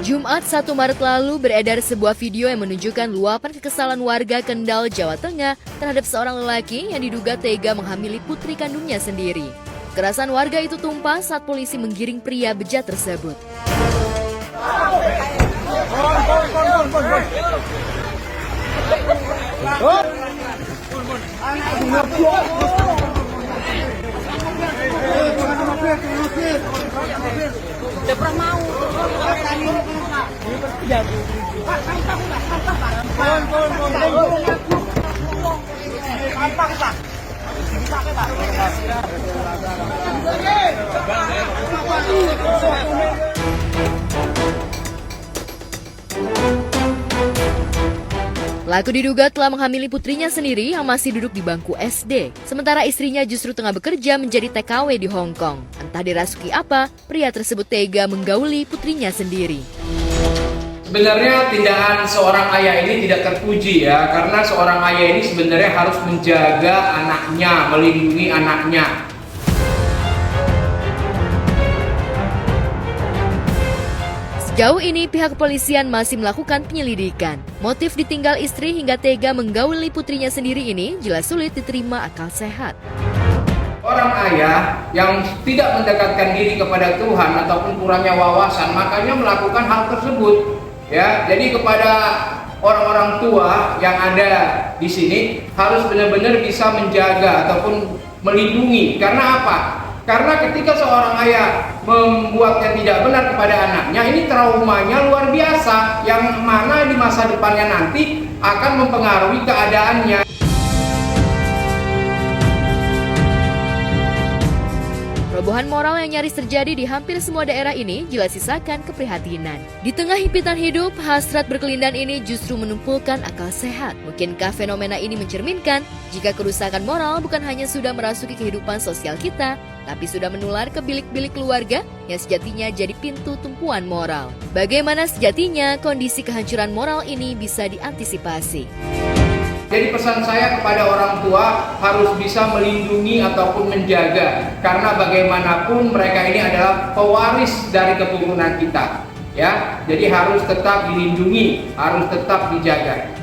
Jumat 1 Maret lalu beredar sebuah video yang menunjukkan luapan kekesalan warga Kendal, Jawa Tengah terhadap seorang lelaki yang diduga tega menghamili putri kandungnya sendiri. Kekerasan warga itu tumpah saat polisi menggiring pria bejat tersebut. Udah pernah mau. Pelaku diduga telah menghamili putrinya sendiri yang masih duduk di bangku SD. Sementara istrinya justru tengah bekerja menjadi TKW di Hong Kong. Entah dirasuki apa, pria tersebut tega menggauli putrinya sendiri. Sebenarnya tindakan seorang ayah ini tidak terpuji ya, karena seorang ayah ini sebenarnya harus menjaga anaknya, melindungi anaknya. Sejauh ini pihak kepolisian masih melakukan penyelidikan. Motif ditinggal istri hingga tega menggauli putrinya sendiri ini jelas sulit diterima akal sehat. Orang ayah yang tidak mendekatkan diri kepada Tuhan ataupun kurangnya wawasan, makanya melakukan hal tersebut. Ya, jadi kepada orang-orang tua yang ada di sini harus benar-benar bisa menjaga ataupun melindungi. Karena apa? Karena ketika seorang ayah membuat yang tidak benar kepada anaknya, ini traumanya luar biasa, yang mana di masa depannya nanti akan mempengaruhi keadaannya. Perubahan moral yang nyaris terjadi di hampir semua daerah ini jelas sisakan keprihatinan. Di tengah himpitan hidup, hasrat berkelindan ini justru menumpukan akal sehat. Mungkinkah fenomena ini mencerminkan jika kerusakan moral bukan hanya sudah merasuki kehidupan sosial kita, tapi sudah menular ke bilik-bilik keluarga yang sejatinya jadi pintu tumpuan moral. Bagaimana sejatinya kondisi kehancuran moral ini bisa diantisipasi? Jadi pesan saya kepada orang tua harus bisa melindungi ataupun menjaga, karena bagaimanapun mereka ini adalah pewaris dari keturunan kita, ya. Jadi harus tetap dilindungi, harus tetap dijaga.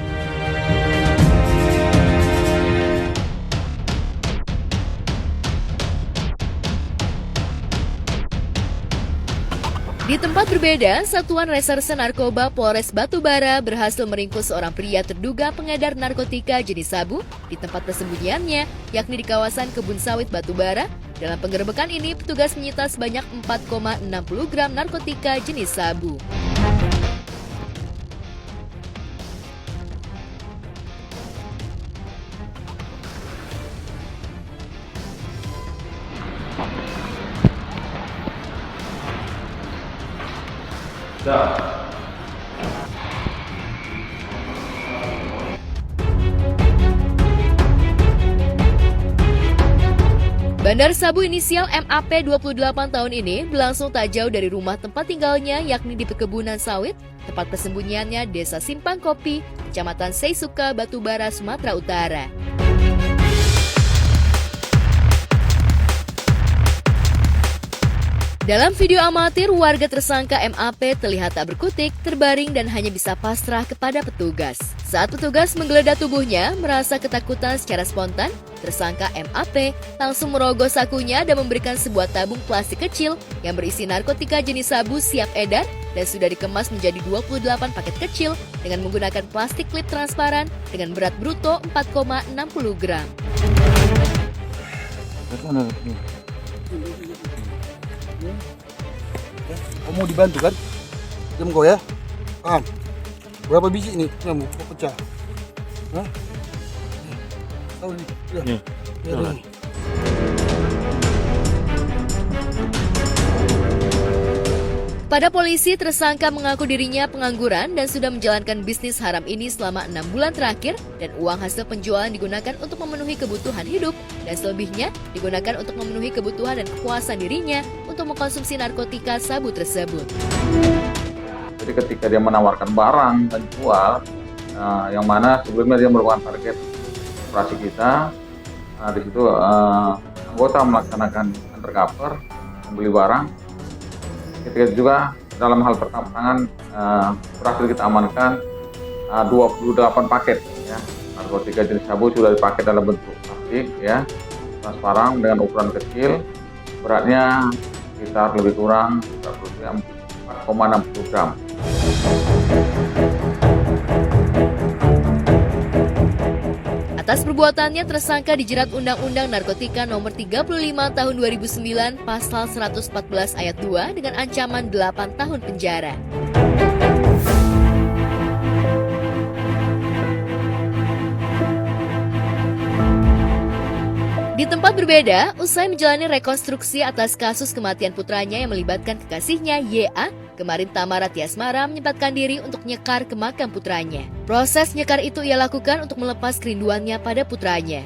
Di tempat berbeda, Satuan Reserse Narkoba Polres Batubara berhasil meringkus seorang pria terduga pengedar narkotika jenis sabu di tempat persembunyiannya, yakni di kawasan Kebun Sawit Batubara. Dalam penggerebekan ini, petugas menyita sebanyak 4,60 gram narkotika jenis sabu. Bandar sabu inisial MAP 28 tahun ini berlangsung tak jauh dari rumah tempat tinggalnya, yakni di perkebunan sawit, tempat persembunyiannya Desa Simpang Kopi, Kecamatan Seisuka, Batubara, Sumatera Utara. Dalam video amatir, warga tersangka MAP terlihat tak berkutik, terbaring dan hanya bisa pasrah kepada petugas. Saat petugas menggeledah tubuhnya, merasa ketakutan secara spontan, tersangka MAP langsung merogoh sakunya dan memberikan sebuah tabung plastik kecil yang berisi narkotika jenis sabu siap edar dan sudah dikemas menjadi 28 paket kecil dengan menggunakan plastik klip transparan dengan berat bruto 4,60 gram. Kamu mau dibantu kan? Diam kau ya. Paham? Berapa biji ini? Kamu mau pecah? Hah? Tahu ini? Ya. Ya. Pada polisi, tersangka mengaku dirinya pengangguran dan sudah menjalankan bisnis haram ini selama 6 bulan terakhir dan uang hasil penjualan digunakan untuk memenuhi kebutuhan hidup dan selebihnya digunakan untuk memenuhi kebutuhan dan kepuasan dirinya untuk mengkonsumsi narkotika sabu tersebut. Jadi ketika dia menawarkan barang dan jual, yang mana sebelumnya dia merupakan target operasi kita, di situ anggota melaksanakan undercover, membeli barang. Ketika itu juga dalam hal pertambangan berhasil kita amankan 28 paket ya. Narkotika jenis sabu sudah dipakai dalam bentuk plastik ya, transparan dengan ukuran kecil, beratnya sekitar lebih kurang 4,60 gram. Atas perbuatannya, tersangka dijerat Undang-Undang Narkotika Nomor 35 Tahun 2009 Pasal 114 Ayat 2 dengan ancaman 8 tahun penjara. Di tempat berbeda, usai menjalani rekonstruksi atas kasus kematian putranya yang melibatkan kekasihnya YA, kemarin Tamara Tiasmara menyempatkan diri untuk nyekar ke makam putranya. Proses nyekar itu ia lakukan untuk melepas kerinduannya pada putranya.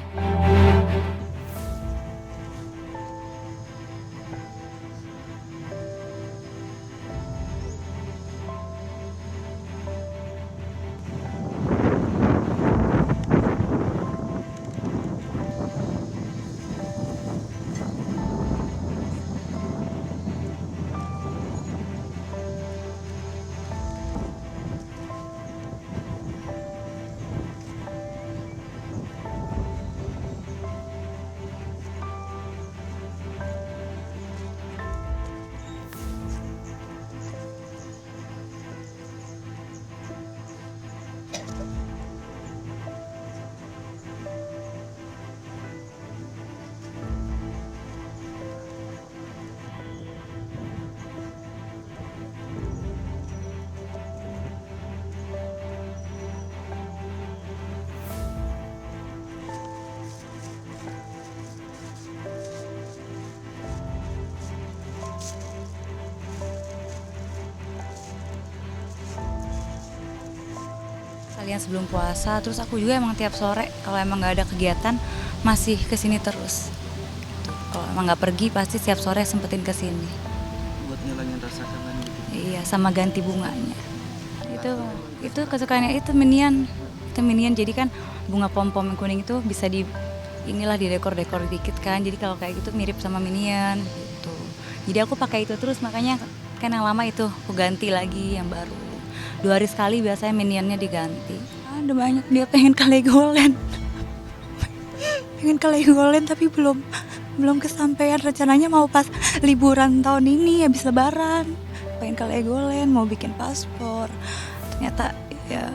Kalian sebelum puasa, terus aku juga emang tiap sore kalau emang nggak ada kegiatan masih kesini terus. Kalau emang nggak pergi pasti tiap sore sempetin kesini. Buat ngilangin rasa kangen gitu. Iya, sama ganti bunganya. Itu kesukaannya itu minion. Itu minion, jadi kan bunga pom-pom yang kuning itu bisa di dekor-dekor dikit kan. Jadi kalau kayak gitu mirip sama minion gitu. Jadi aku pakai itu terus, makanya kan yang lama itu aku ganti lagi yang baru. 2 hari sekali biasanya minionnya diganti. Ada banyak dia pengen ke Legoland. Pengen ke Legoland tapi belum kesampaian, rencananya mau pas liburan tahun ini habis lebaran. Pengen ke Legoland, mau bikin paspor. Ternyata ya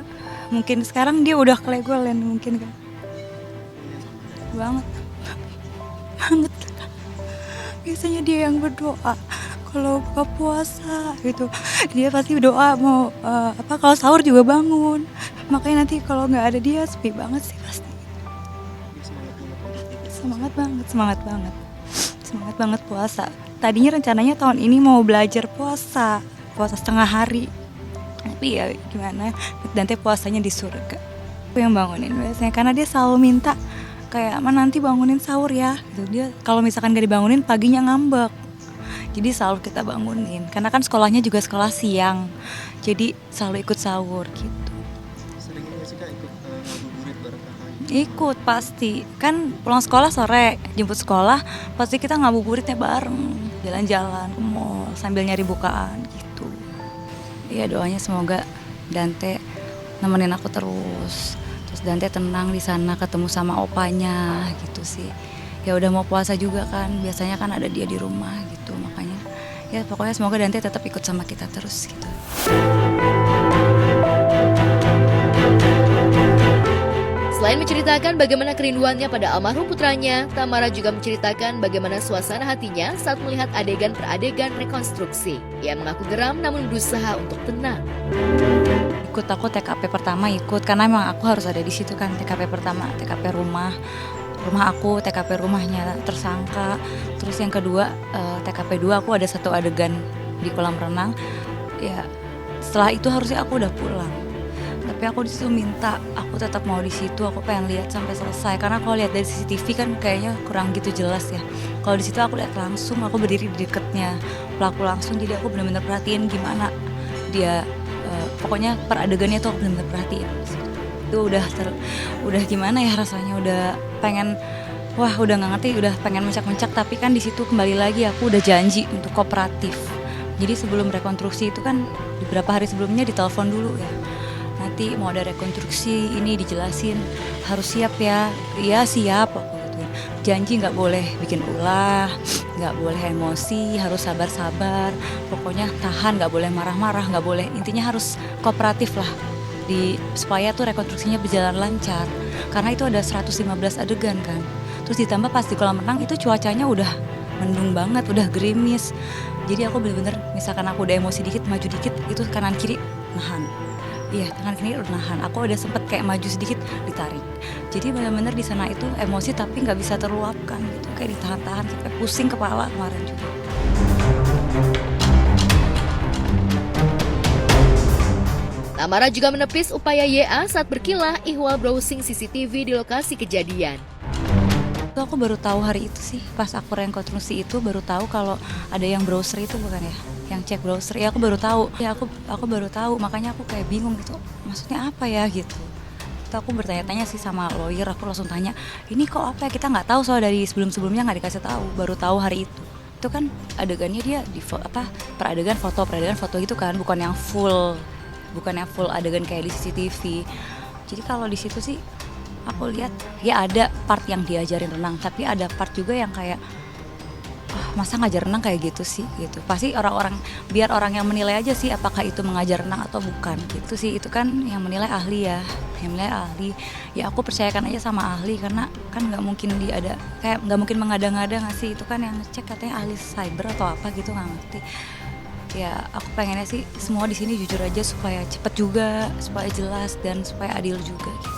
mungkin sekarang dia udah ke Legoland mungkin kan. Banget. Biasanya dia yang berdoa kalau buka puasa gitu, dia pasti berdoa mau kalau sahur juga bangun. Makanya nanti kalau nggak ada dia sepi banget sih pasti. Semangat banget puasa. Tadinya rencananya tahun ini mau belajar puasa setengah hari, tapi ya gimana, nanti puasanya di surga. Aku yang bangunin biasanya karena dia selalu minta kayak nanti bangunin sahur ya gitu. Dia kalau misalkan gak dibangunin paginya ngambek. Jadi selalu kita bangunin, karena kan sekolahnya juga sekolah siang, jadi selalu ikut sahur gitu. Sering nggak sih Kak ikut ngabuburit bareng kakak? Ikut pasti, kan pulang sekolah sore, jemput sekolah, pasti kita ngabuburitnya bareng, jalan-jalan ke mall sambil nyari bukaan gitu. Iya, doanya semoga Dante nemenin aku terus Dante tenang di sana, ketemu sama opanya gitu sih. Ya udah mau puasa juga kan, biasanya kan ada dia di rumah gitu, makanya ya pokoknya semoga Dante tetap ikut sama kita terus gitu. Selain menceritakan bagaimana kerinduannya pada almarhum putranya, Tamara juga menceritakan bagaimana suasana hatinya saat melihat adegan per adegan rekonstruksi. Ia mengaku geram namun berusaha untuk tenang. Ikut aku TKP pertama ikut, karena memang aku harus ada di situ kan. TKP pertama, TKP rumah aku, TKP rumahnya tersangka. Terus yang kedua TKP 2 aku ada satu adegan di kolam renang. Ya setelah itu harusnya aku udah pulang. Tapi aku di situ minta, aku tetap mau di situ. Aku pengen lihat sampai selesai karena kalau lihat dari CCTV kan kayaknya kurang gitu jelas ya. Kalau di situ aku lihat langsung, aku berdiri di dekatnya pelaku langsung. Jadi aku benar-benar perhatiin gimana dia. Pokoknya per adegannya tuh aku benar-benar perhatiin. Itu udah gimana ya rasanya, udah pengen, udah nggak ngerti, udah pengen mencak-mencak. Tapi kan di situ kembali lagi aku udah janji untuk kooperatif, Jadi sebelum rekonstruksi itu kan beberapa hari sebelumnya ditelepon dulu ya. Nanti mau ada rekonstruksi ini dijelasin, harus siap ya. Iya siap aku gituin. Janji nggak boleh bikin ulah, nggak boleh emosi, harus sabar-sabar. Pokoknya tahan, nggak boleh marah-marah, nggak boleh. Intinya harus kooperatif lah. Supaya tuh rekonstruksinya berjalan lancar. Karena itu ada 115 adegan kan. Terus ditambah pas di kolam renang itu cuacanya udah mendung banget, udah gerimis. Jadi aku bener-bener misalkan aku udah emosi dikit, maju dikit, itu kanan kiri nahan. Iya, kanan kiri udah nahan. Aku udah sempet kayak maju sedikit, ditarik. Jadi bener-bener di sana itu emosi tapi nggak bisa terluapkan gitu, kayak ditahan-tahan sampai pusing kepala kemarin juga. Tamara juga menepis upaya YA saat berkilah ihwal browsing CCTV di lokasi kejadian. Itu aku baru tahu hari itu sih, pas aku rekonstruksi itu baru tahu kalau ada yang browser itu bukan ya, yang cek browser. Ya aku baru tahu, aku baru tahu, makanya aku kayak bingung gitu, maksudnya apa ya gitu. Itu aku bertanya-tanya sih sama lawyer, aku langsung tanya, ini kok apa ya, kita nggak tahu soal dari sebelum-sebelumnya nggak dikasih tahu, baru tahu hari itu. Itu kan adegannya dia di per adegan foto gitu kan, bukan yang full adegan kayak di CCTV. Jadi kalau di situ sih aku lihat ya ada part yang diajarin renang, tapi ada part juga yang kayak masa ngajar renang kayak gitu sih gitu. Pasti biar orang yang menilai aja sih apakah itu mengajar renang atau bukan gitu sih. Itu kan yang menilai ahli ya, ya aku percayakan aja sama ahli, karena kan nggak mungkin nggak mungkin mengada-ngada nggak sih. Itu kan yang cek katanya ahli cyber atau apa gitu, nggak ngerti. Ya aku pengennya sih semua di sini jujur aja supaya cepet juga, supaya jelas dan supaya adil juga gitu.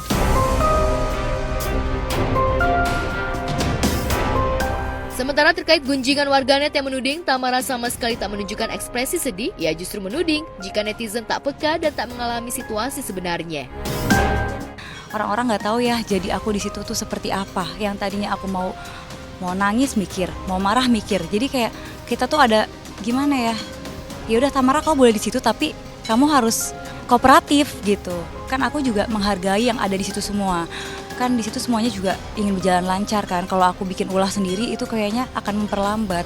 Sementara terkait gunjingan warganet yang menuding Tamara sama sekali tak menunjukkan ekspresi sedih, ia justru menuding jika netizen tak peka dan tak mengalami situasi sebenarnya. Orang-orang nggak tahu ya, jadi aku di situ tuh seperti apa. Yang tadinya aku mau nangis mikir, mau marah mikir. Jadi kayak kita tuh ada gimana ya? Ya udah Tamara, kau boleh di situ tapi kamu harus kooperatif gitu. Kan aku juga menghargai yang ada di situ semua. Kan di situ semuanya juga ingin berjalan lancar kan. Kalau aku bikin ulah sendiri itu kayaknya akan memperlambat.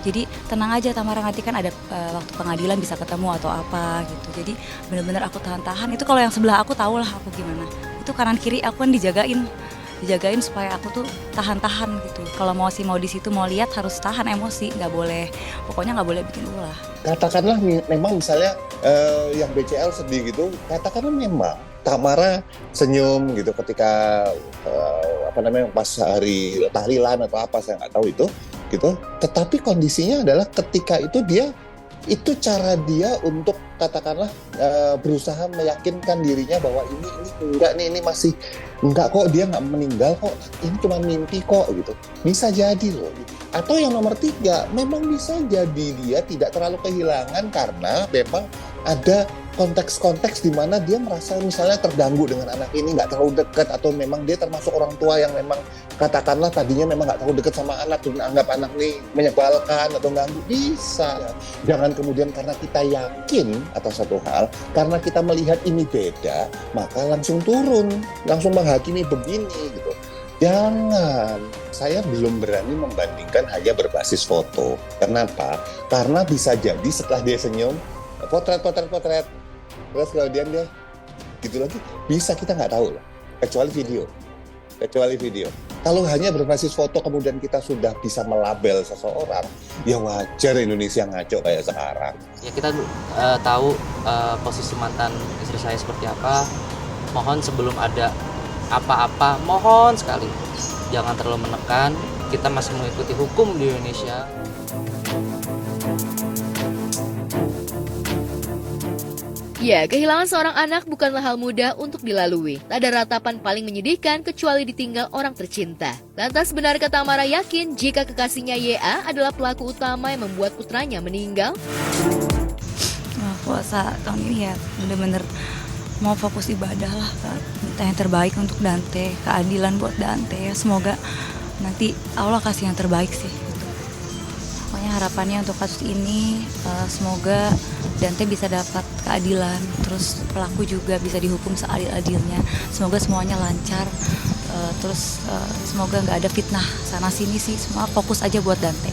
Jadi tenang aja Tamara, nanti kan ada waktu pengadilan bisa ketemu atau apa gitu. Jadi benar-benar aku tahan-tahan. Itu kalau yang sebelah aku tahu lah aku gimana. Itu kanan kiri aku kan dijagain supaya aku tuh tahan-tahan gitu. Kalau mau di situ mau lihat harus tahan emosi, pokoknya nggak boleh bikin ulah. Katakanlah memang misalnya yang BCL sedih gitu, katakanlah memang Tamara senyum gitu ketika pas hari tahlilan atau apa, saya nggak tahu itu gitu. Tetapi kondisinya adalah ketika itu itu cara dia untuk katakanlah berusaha meyakinkan dirinya bahwa ini enggak nih, ini masih enggak kok, dia nggak meninggal kok, ini cuma mimpi kok gitu. Bisa jadi loh. Atau yang nomor 3, memang bisa jadi dia tidak terlalu kehilangan karena memang ada konteks-konteks di mana dia merasa misalnya terganggu dengan anak ini, nggak terlalu dekat, atau memang dia termasuk orang tua yang memang katakanlah tadinya memang nggak terlalu dekat sama anak, dan anggap anak ini menyebalkan atau ganggu. Bisa. Jangan kemudian karena kita yakin atas satu hal, karena kita melihat ini beda, maka langsung turun, langsung menghakimi begini gitu. Jangan. Saya belum berani membandingkan hanya berbasis foto. Kenapa? Karena bisa jadi setelah dia senyum, potret. Terus kemudian dia gitu lagi, bisa kita nggak tahu lah. Kecuali video. Kalau hanya berbasis foto kemudian kita sudah bisa melabel seseorang, ya wajar Indonesia ngaco kayak sekarang. Ya kita tahu posisi mantan istri saya seperti apa. Mohon sebelum ada apa-apa, mohon sekali jangan terlalu menekan. Kita masih mengikuti hukum di Indonesia. Ya, kehilangan seorang anak bukanlah hal mudah untuk dilalui. Tak ada ratapan paling menyedihkan kecuali ditinggal orang tercinta. Lantas benarkah Tamara yakin jika kekasihnya YA adalah pelaku utama yang membuat putranya meninggal? Puasa tahun ini ya bener-bener mau fokus ibadah lah, Kak. Minta yang terbaik untuk Dante, keadilan buat Dante ya. Semoga nanti Allah kasih yang terbaik sih. Pokoknya harapannya untuk kasus ini semoga Dante bisa dapat keadilan, terus pelaku juga bisa dihukum seadil-adilnya. Semoga semuanya lancar, terus semoga nggak ada fitnah sana sini sih. Semua fokus aja buat Dante.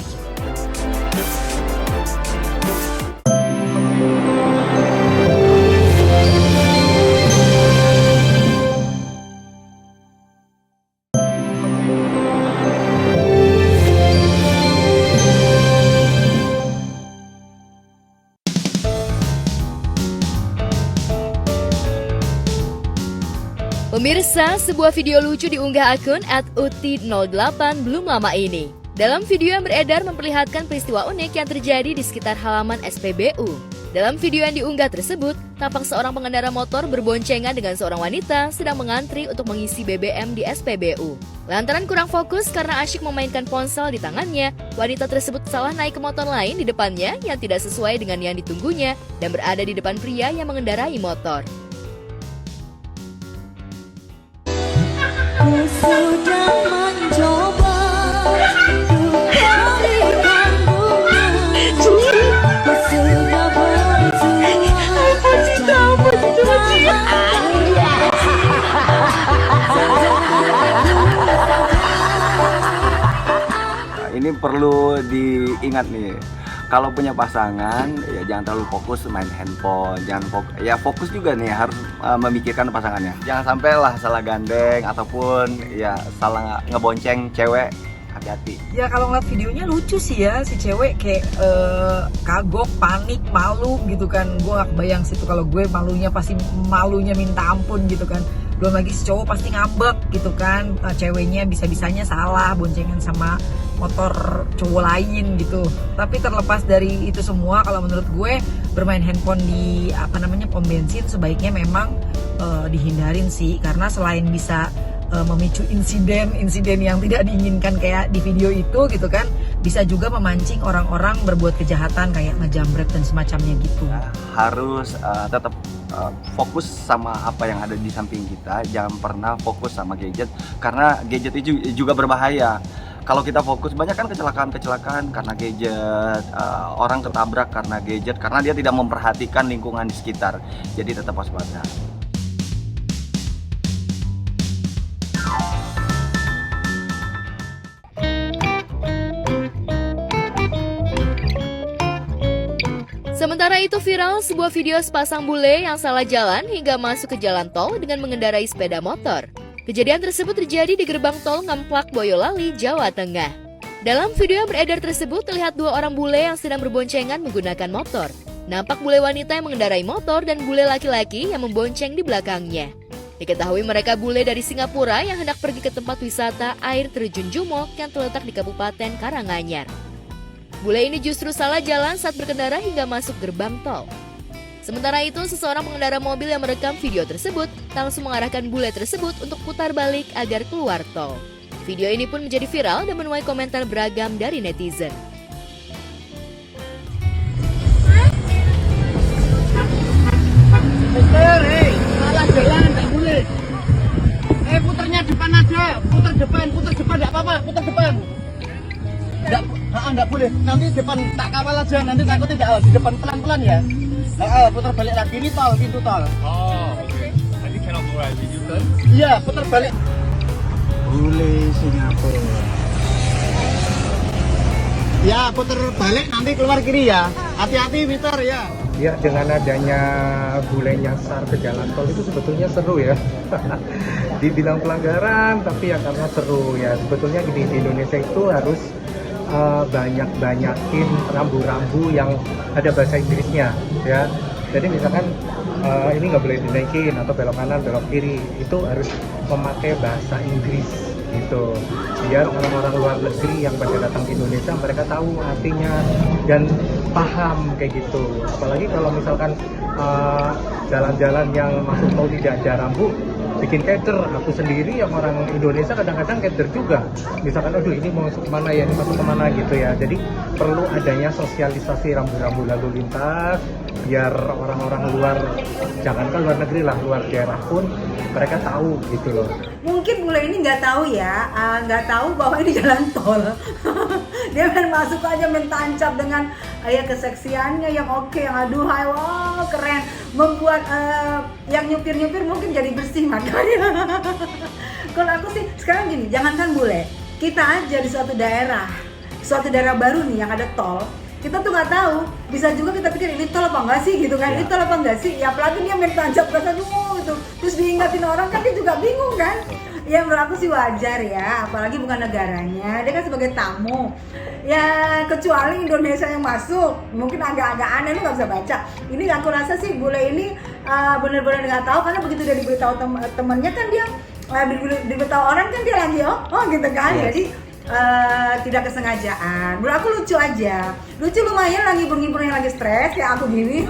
Pemirsa, sebuah video lucu diunggah akun @uti08 belum lama ini. Dalam video yang beredar memperlihatkan peristiwa unik yang terjadi di sekitar halaman SPBU. Dalam video yang diunggah tersebut, tampak seorang pengendara motor berboncengan dengan seorang wanita sedang mengantri untuk mengisi BBM di SPBU. Lantaran kurang fokus karena asyik memainkan ponsel di tangannya, wanita tersebut salah naik ke motor lain di depannya yang tidak sesuai dengan yang ditunggunya dan berada di depan pria yang mengendarai motor. Ku sudah mencoba untuk berikan bunga. Ku sudah Ini perlu diingat nih, kalau punya pasangan ya jangan terlalu fokus main handphone, fokus juga nih harus memikirkan pasangannya. Jangan sampai lah salah gandeng ataupun ya salah ngebonceng cewek, hati-hati. Ya kalau ngeliat videonya lucu sih ya, si cewek kayak kagok, panik, malu gitu kan. Gue gak kebayang situ, kalau gue malunya pasti malunya minta ampun gitu kan. Belum lagi si cowok pasti ngambek gitu kan, ceweknya bisa-bisanya salah boncengan sama motor cowok lain gitu. Tapi terlepas dari itu semua, kalau menurut gue bermain handphone di pom bensin sebaiknya memang dihindarin sih, karena selain bisa memicu insiden yang tidak diinginkan kayak di video itu gitu kan, bisa juga memancing orang-orang berbuat kejahatan kayak ngejamret dan semacamnya gitu. Harus tetap fokus sama apa yang ada di samping kita, jangan pernah fokus sama gadget, karena gadget itu juga berbahaya. Kalau kita fokus, banyak kan kecelakaan karena gadget, orang ketabrak karena gadget, karena dia tidak memperhatikan lingkungan di sekitar. Jadi tetap waspada. Sementara itu viral sebuah video sepasang bule yang salah jalan hingga masuk ke jalan tol dengan mengendarai sepeda motor. Kejadian tersebut terjadi di gerbang tol Ngemplak Boyolali, Jawa Tengah. Dalam video yang beredar tersebut terlihat dua orang bule yang sedang berboncengan menggunakan motor. Nampak bule wanita yang mengendarai motor dan bule laki-laki yang membonceng di belakangnya. Diketahui mereka bule dari Singapura yang hendak pergi ke tempat wisata air terjun Jumok yang terletak di Kabupaten Karanganyar. Bule ini justru salah jalan saat berkendara hingga masuk gerbang tol. Sementara itu, seseorang pengendara mobil yang merekam video tersebut langsung mengarahkan bule tersebut untuk putar balik agar keluar tol. Video ini pun menjadi viral dan menuai komentar beragam dari netizen. Salah jalan, nggak boleh. Putarnya depan aja, putar depan, nggak apa-apa, putar depan. Nggak boleh, nanti depan tak kawal aja, nanti takut tidak di depan pelan-pelan ya. Putar balik lagi, ini tol, pintu tol. Oh, oke. Nanti cannot go right, did you turn? Iya, putar balik. Bule Singapura. Ya, putar balik nanti keluar kiri ya. Hati-hati, Peter ya. Ya, dengan adanya bule nyasar ke jalan tol itu sebetulnya seru ya. Dibilang pelanggaran, tapi ya karena seru ya. Sebetulnya di Indonesia itu harus banyakin rambu-rambu yang ada bahasa Inggrisnya ya. Jadi misalkan ini nggak boleh dinaikin atau belok kanan belok kiri, itu harus memakai bahasa Inggris gitu, biar orang-orang luar negeri yang pada datang ke Indonesia mereka tahu artinya dan paham kayak gitu. Apalagi kalau misalkan jalan-jalan yang masuk tol tidak ada rambu, bikin keder. Aku sendiri yang orang Indonesia kadang-kadang keder juga. Misalkan, aduh ini mau masuk kemana ya, ini masuk kemana gitu ya. Jadi perlu adanya sosialisasi rambu-rambu lalu lintas, biar orang-orang luar, jangankan luar negeri lah, luar daerah pun mereka tahu gitu loh. Mungkin bule ini nggak tahu ya, nggak tahu bahwa ini jalan tol. Dia main masuk aja, main tancap dengan keseksiannya yang oke, yang aduhai, wow keren, membuat yang nyupir-nyupir mungkin jadi bersih makanya. Kalau aku sih sekarang gini, jangankan bule, kita aja di suatu daerah baru nih yang ada tol, kita tuh nggak tahu, bisa juga kita pikir ini tol apa enggak sih gitu kan, ini tol apa enggak sih, ya apalagi dia main tancap ke sana gitu, terus diingatin orang kan dia juga bingung kan. Ya menurut aku sih wajar ya, apalagi bukan negaranya, dia kan sebagai tamu. Ya kecuali Indonesia yang masuk, mungkin agak-agak aneh, lu nggak bisa baca. Ini aku rasa sih bule ini benar-benar nggak tahu, karena begitu dia diberitahu temannya kan dia diberitahu orang kan dia lagi gitu kan. Jadi tidak kesengajaan. Menurut aku lucu aja, lucu lumayan, lagi ngibur yang lagi stres kayak aku gini.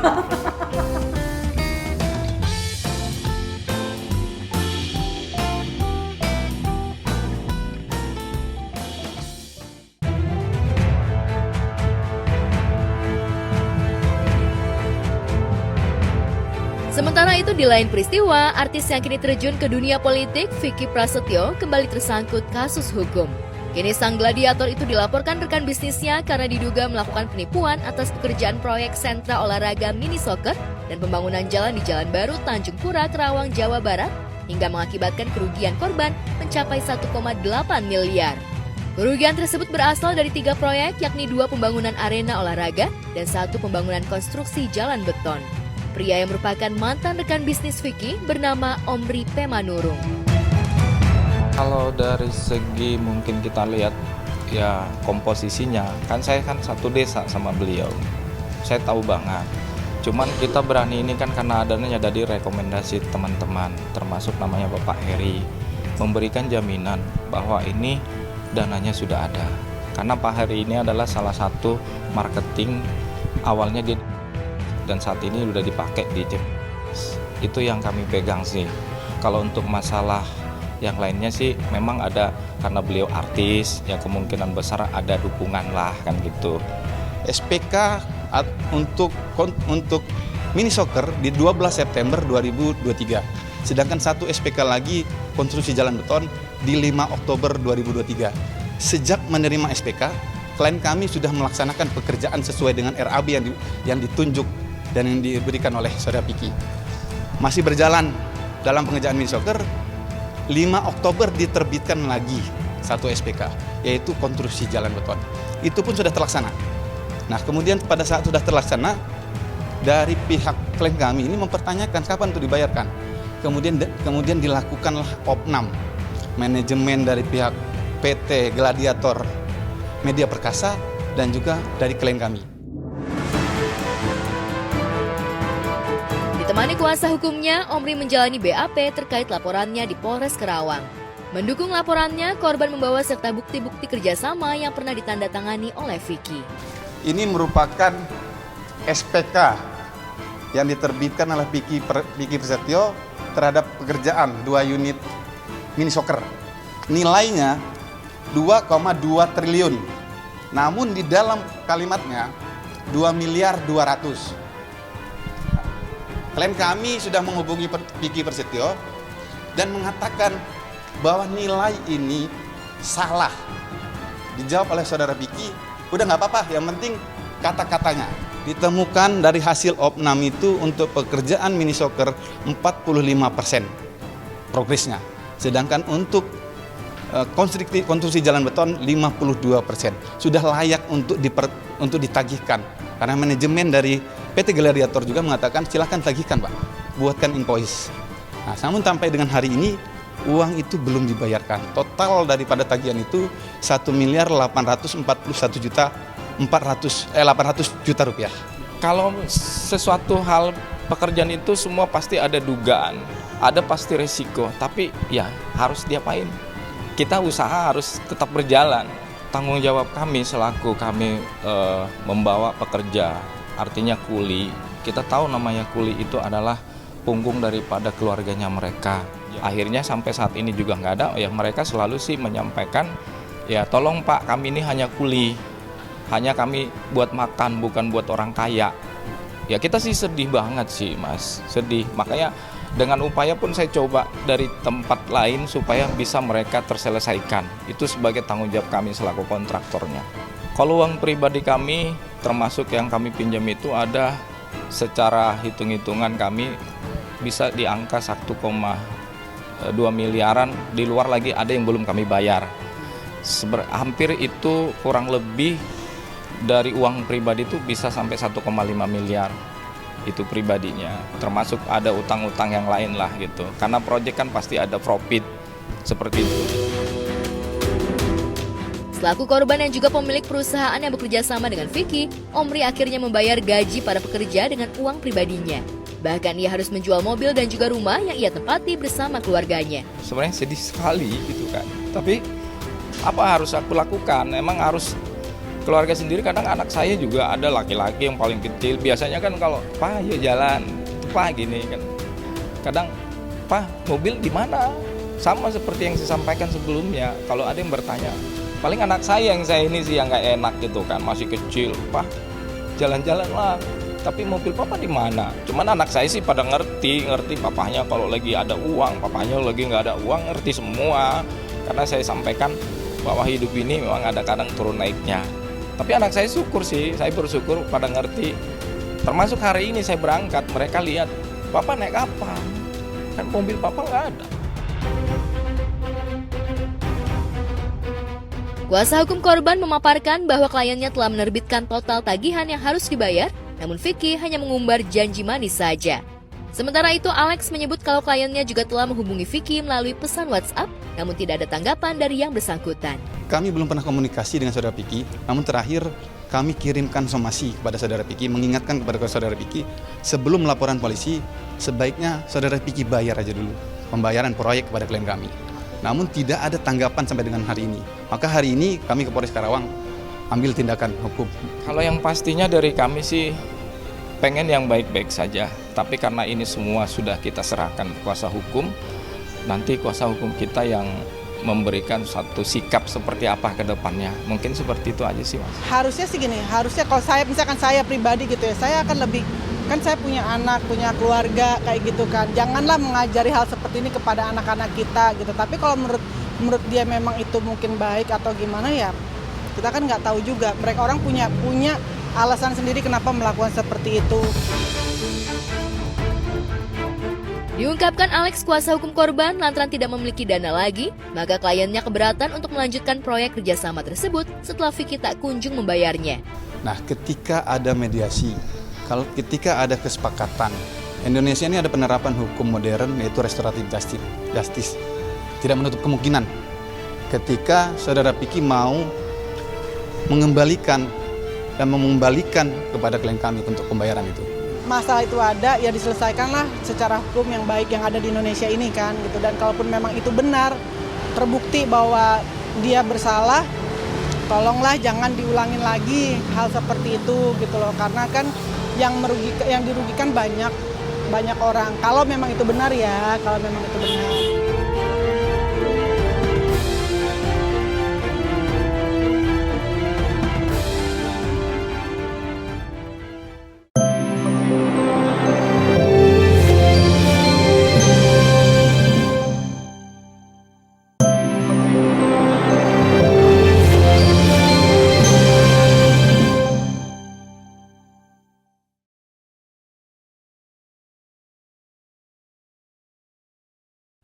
Sementara itu di lain peristiwa, artis yang kini terjun ke dunia politik, Vicky Prasetyo, kembali tersangkut kasus hukum. Kini sang gladiator itu dilaporkan rekan bisnisnya karena diduga melakukan penipuan atas pekerjaan proyek sentra olahraga mini soccer dan pembangunan jalan di Jalan Baru Tanjung Pura, Kerawang, Jawa Barat, hingga mengakibatkan kerugian korban mencapai 1,8 miliar. Kerugian tersebut berasal dari 3 proyek, yakni 2 pembangunan arena olahraga dan 1 pembangunan konstruksi jalan beton. Pria yang merupakan mantan rekan bisnis Vicky bernama Omri Pemanurung. Kalau dari segi mungkin kita lihat ya komposisinya, kan saya kan satu desa sama beliau, saya tahu banget. Cuman kita berani ini kan karena adanya dari rekomendasi teman-teman, termasuk namanya Bapak Heri, memberikan jaminan bahwa ini dananya sudah ada. Karena Pak Heri ini adalah salah satu marketing awalnya dia, dan saat ini sudah dipakai di CPNS. Itu yang kami pegang sih. Kalau untuk masalah yang lainnya sih memang ada, karena beliau artis, ya kemungkinan besar ada dukungan lah kan gitu. SPK untuk mini soccer di 12 September 2023. Sedangkan 1 SPK lagi konstruksi jalan beton di 5 Oktober 2023. Sejak menerima SPK, klien kami sudah melaksanakan pekerjaan sesuai dengan RAB yang ditunjuk dan yang diberikan oleh Saudara Vicky. Masih berjalan dalam pengerjaan mini soccer. 5 Oktober diterbitkan lagi 1 SPK, yaitu konstruksi jalan beton. Itu pun sudah terlaksana. Nah, kemudian pada saat sudah terlaksana, dari pihak klien kami ini mempertanyakan kapan itu dibayarkan. Kemudian dilakukanlah opnam manajemen dari pihak PT Gladiator Media Perkasa dan juga dari klien kami. Ditemani kuasa hukumnya, Omri menjalani BAP terkait laporannya di Polres Kerawang. Mendukung laporannya, korban membawa serta bukti-bukti kerjasama yang pernah ditandatangani oleh Vicky. Ini merupakan SPK yang diterbitkan oleh Vicky Prasetyo terhadap pekerjaan 2 unit mini soccer. Nilainya 2,2 triliun. Namun di dalam kalimatnya 2 miliar 200. Klien kami sudah menghubungi Vicky Prasetyo dan mengatakan bahwa nilai ini salah. Dijawab oleh Saudara Vicky, udah nggak apa-apa, yang penting kata-katanya. Ditemukan dari hasil opnam itu untuk pekerjaan mini soccer 45% progresnya. Sedangkan untuk konstruksi jalan beton 52%. Sudah layak untuk ditagihkan. Karena manajemen dari PT Gladiator juga mengatakan silakan tagihkan Pak, buatkan invoice. Nah, namun sampai dengan hari ini uang itu belum dibayarkan. Total daripada tagihan itu 1.841.800 juta rupiah. Kalau sesuatu hal pekerjaan itu semua pasti ada dugaan, ada pasti resiko, tapi ya harus diapain. Kita usaha harus tetap berjalan. Tanggung jawab kami selaku kami membawa pekerja, artinya kuli. Kita tahu namanya kuli itu adalah punggung daripada keluarganya mereka. Akhirnya sampai saat ini juga nggak ada, ya mereka selalu sih menyampaikan, ya tolong Pak, kami ini hanya kuli, hanya kami buat makan, bukan buat orang kaya. Ya kita sih sedih banget sih Mas, sedih. Makanya dengan upaya pun saya coba dari tempat lain supaya bisa mereka terselesaikan. Itu sebagai tanggung jawab kami selaku kontraktornya. Kalau uang pribadi kami, termasuk yang kami pinjam itu ada secara hitung-hitungan kami bisa di angka 1,2 miliaran. Di luar lagi ada yang belum kami bayar. Hampir itu kurang lebih dari uang pribadi itu bisa sampai 1,5 miliar. Itu pribadinya, termasuk ada utang-utang yang lain lah gitu. Karena proyek kan pasti ada profit, seperti itu. Selaku korban yang juga pemilik perusahaan yang bekerja sama dengan Vicky, Omri akhirnya membayar gaji para pekerja dengan uang pribadinya. Bahkan ia harus menjual mobil dan juga rumah yang ia tempati bersama keluarganya. Sebenarnya sedih sekali gitu kan. Tapi apa harus aku lakukan? Emang harus keluarga sendiri. Kadang anak saya juga ada laki-laki yang paling kecil. Biasanya kan kalau Pak ya jalan, Pak gini kan. Kadang Pak mobil di mana? Sama seperti yang saya sampaikan sebelumnya. Kalau ada yang bertanya, paling anak saya ini sih yang nggak enak gitu kan, masih kecil. Pak jalan-jalan lah. Tapi mobil papa di mana? Cuman anak saya sih pada ngerti papahnya kalau lagi ada uang, papahnya lagi nggak ada uang, ngerti semua. Karena saya sampaikan bahwa hidup ini memang ada kadang turun naiknya. Tapi anak saya syukur sih, saya bersyukur pada ngerti. Termasuk hari ini saya berangkat, mereka lihat, papa naik apa? Kan mobil papa nggak ada. Kuasa hukum korban memaparkan bahwa kliennya telah menerbitkan total tagihan yang harus dibayar, namun Vicky hanya mengumbar janji manis saja. Sementara itu, Alex menyebut kalau kliennya juga telah menghubungi Vicky melalui pesan WhatsApp, namun tidak ada tanggapan dari yang bersangkutan. Kami belum pernah komunikasi dengan saudara Vicky, namun terakhir kami kirimkan somasi kepada saudara Vicky, mengingatkan kepada saudara Vicky, sebelum laporan polisi, sebaiknya saudara Vicky bayar aja dulu pembayaran proyek kepada klien kami. Namun tidak ada tanggapan sampai dengan hari ini. Maka hari ini kami ke Polres Karawang ambil tindakan hukum. Kalau yang pastinya dari kami sih pengen yang baik-baik saja. Tapi karena ini semua sudah kita serahkan kuasa hukum, nanti kuasa hukum kita yang memberikan satu sikap seperti apa ke depannya. Mungkin seperti itu aja sih, Mas. Harusnya sih gini, harusnya kalau saya, misalkan saya pribadi gitu ya, saya akan lebih, kan saya punya anak, punya keluarga kayak gitu kan. Janganlah mengajari hal seperti ini kepada anak-anak kita gitu. Tapi kalau menurut dia memang itu mungkin baik atau gimana ya, kita kan nggak tahu juga. Mereka orang punya alasan sendiri kenapa melakukan seperti itu. Diungkapkan Alex kuasa hukum korban lantaran tidak memiliki dana lagi, maka kliennya keberatan untuk melanjutkan proyek kerjasama tersebut setelah Vicky tak kunjung membayarnya. Nah, ketika ada mediasi, ketika ada kesepakatan, Indonesia ini ada penerapan hukum modern yaitu restoratif justice. Tidak menutup kemungkinan ketika saudara Vicky mau mengembalikan dan mengembalikan kepada klien kami untuk pembayaran itu. Masalah itu ada, ya diselesaikanlah secara hukum yang baik yang ada di Indonesia ini kan gitu. Dan kalaupun memang itu benar, terbukti bahwa dia bersalah, tolonglah jangan diulangin lagi hal seperti itu gitu loh. Karena kan yang dirugikan banyak orang. Kalau memang itu benar ya, kalau memang itu benar.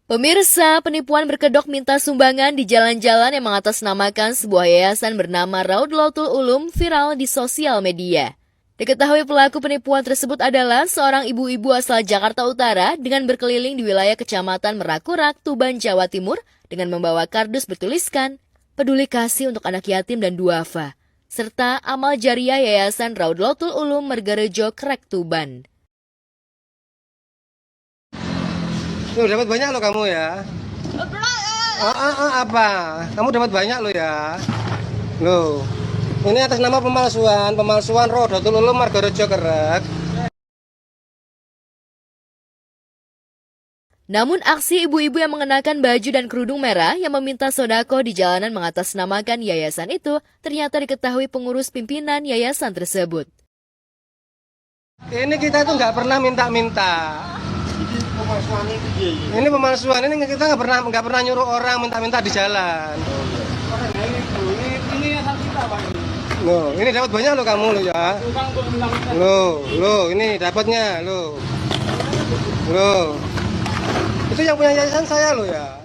Pemirsa, penipuan berkedok minta sumbangan di jalan-jalan yang mengatasnamakan sebuah yayasan bernama Raudlatul Ulum viral di sosial media. Diketahui pelaku penipuan tersebut adalah seorang ibu-ibu asal Jakarta Utara dengan berkeliling di wilayah Kecamatan Merakurak, Tuban, Jawa Timur dengan membawa kardus bertuliskan peduli kasih untuk anak yatim dan duafa, serta amal jariah Yayasan Raudlatul Ulum Mergarejo Krek Tuban. Tuh dapat banyak lo kamu ya. Apa? Kamu dapat banyak lo ya. Lo. Ini atas nama pemalsuan Raudlatul Ulum Mergarejo Krek. Namun aksi ibu-ibu yang mengenakan baju dan kerudung merah yang meminta sodako di jalanan mengatasnamakan yayasan itu ternyata diketahui pengurus pimpinan yayasan tersebut. Ini kita tuh nggak pernah minta-minta. Ini pemalsuan, ini kita nggak pernah nyuruh orang minta-minta di jalan. Ini asal kita Pak. Loh, ini dapat banyak lo kamu lo ya. Loh, ini dapatnya lo. Itu yang punya yayasan saya lo ya.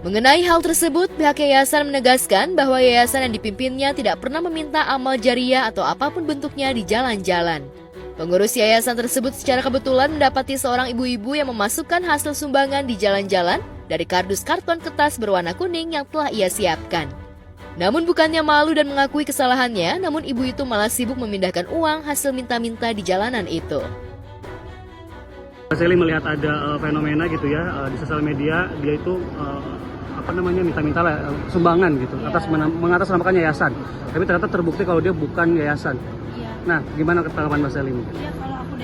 Mengenai hal tersebut, pihak yayasan menegaskan bahwa yayasan yang dipimpinnya tidak pernah meminta amal jariah atau apapun bentuknya di jalan-jalan. Pengurus yayasan tersebut secara kebetulan mendapati seorang ibu-ibu yang memasukkan hasil sumbangan di jalan-jalan dari kardus karton kertas berwarna kuning yang telah ia siapkan. Namun bukannya malu dan mengakui kesalahannya, namun ibu itu malah sibuk memindahkan uang hasil minta-minta di jalanan itu. Mbak Sally melihat ada fenomena gitu ya di sosial media, dia itu minta-minta lah sumbangan gitu atas mengatasnamakan yayasan. Tapi ternyata terbukti kalau dia bukan yayasan. Nah, gimana tanggapan Mbak Sally? Ya kalau aku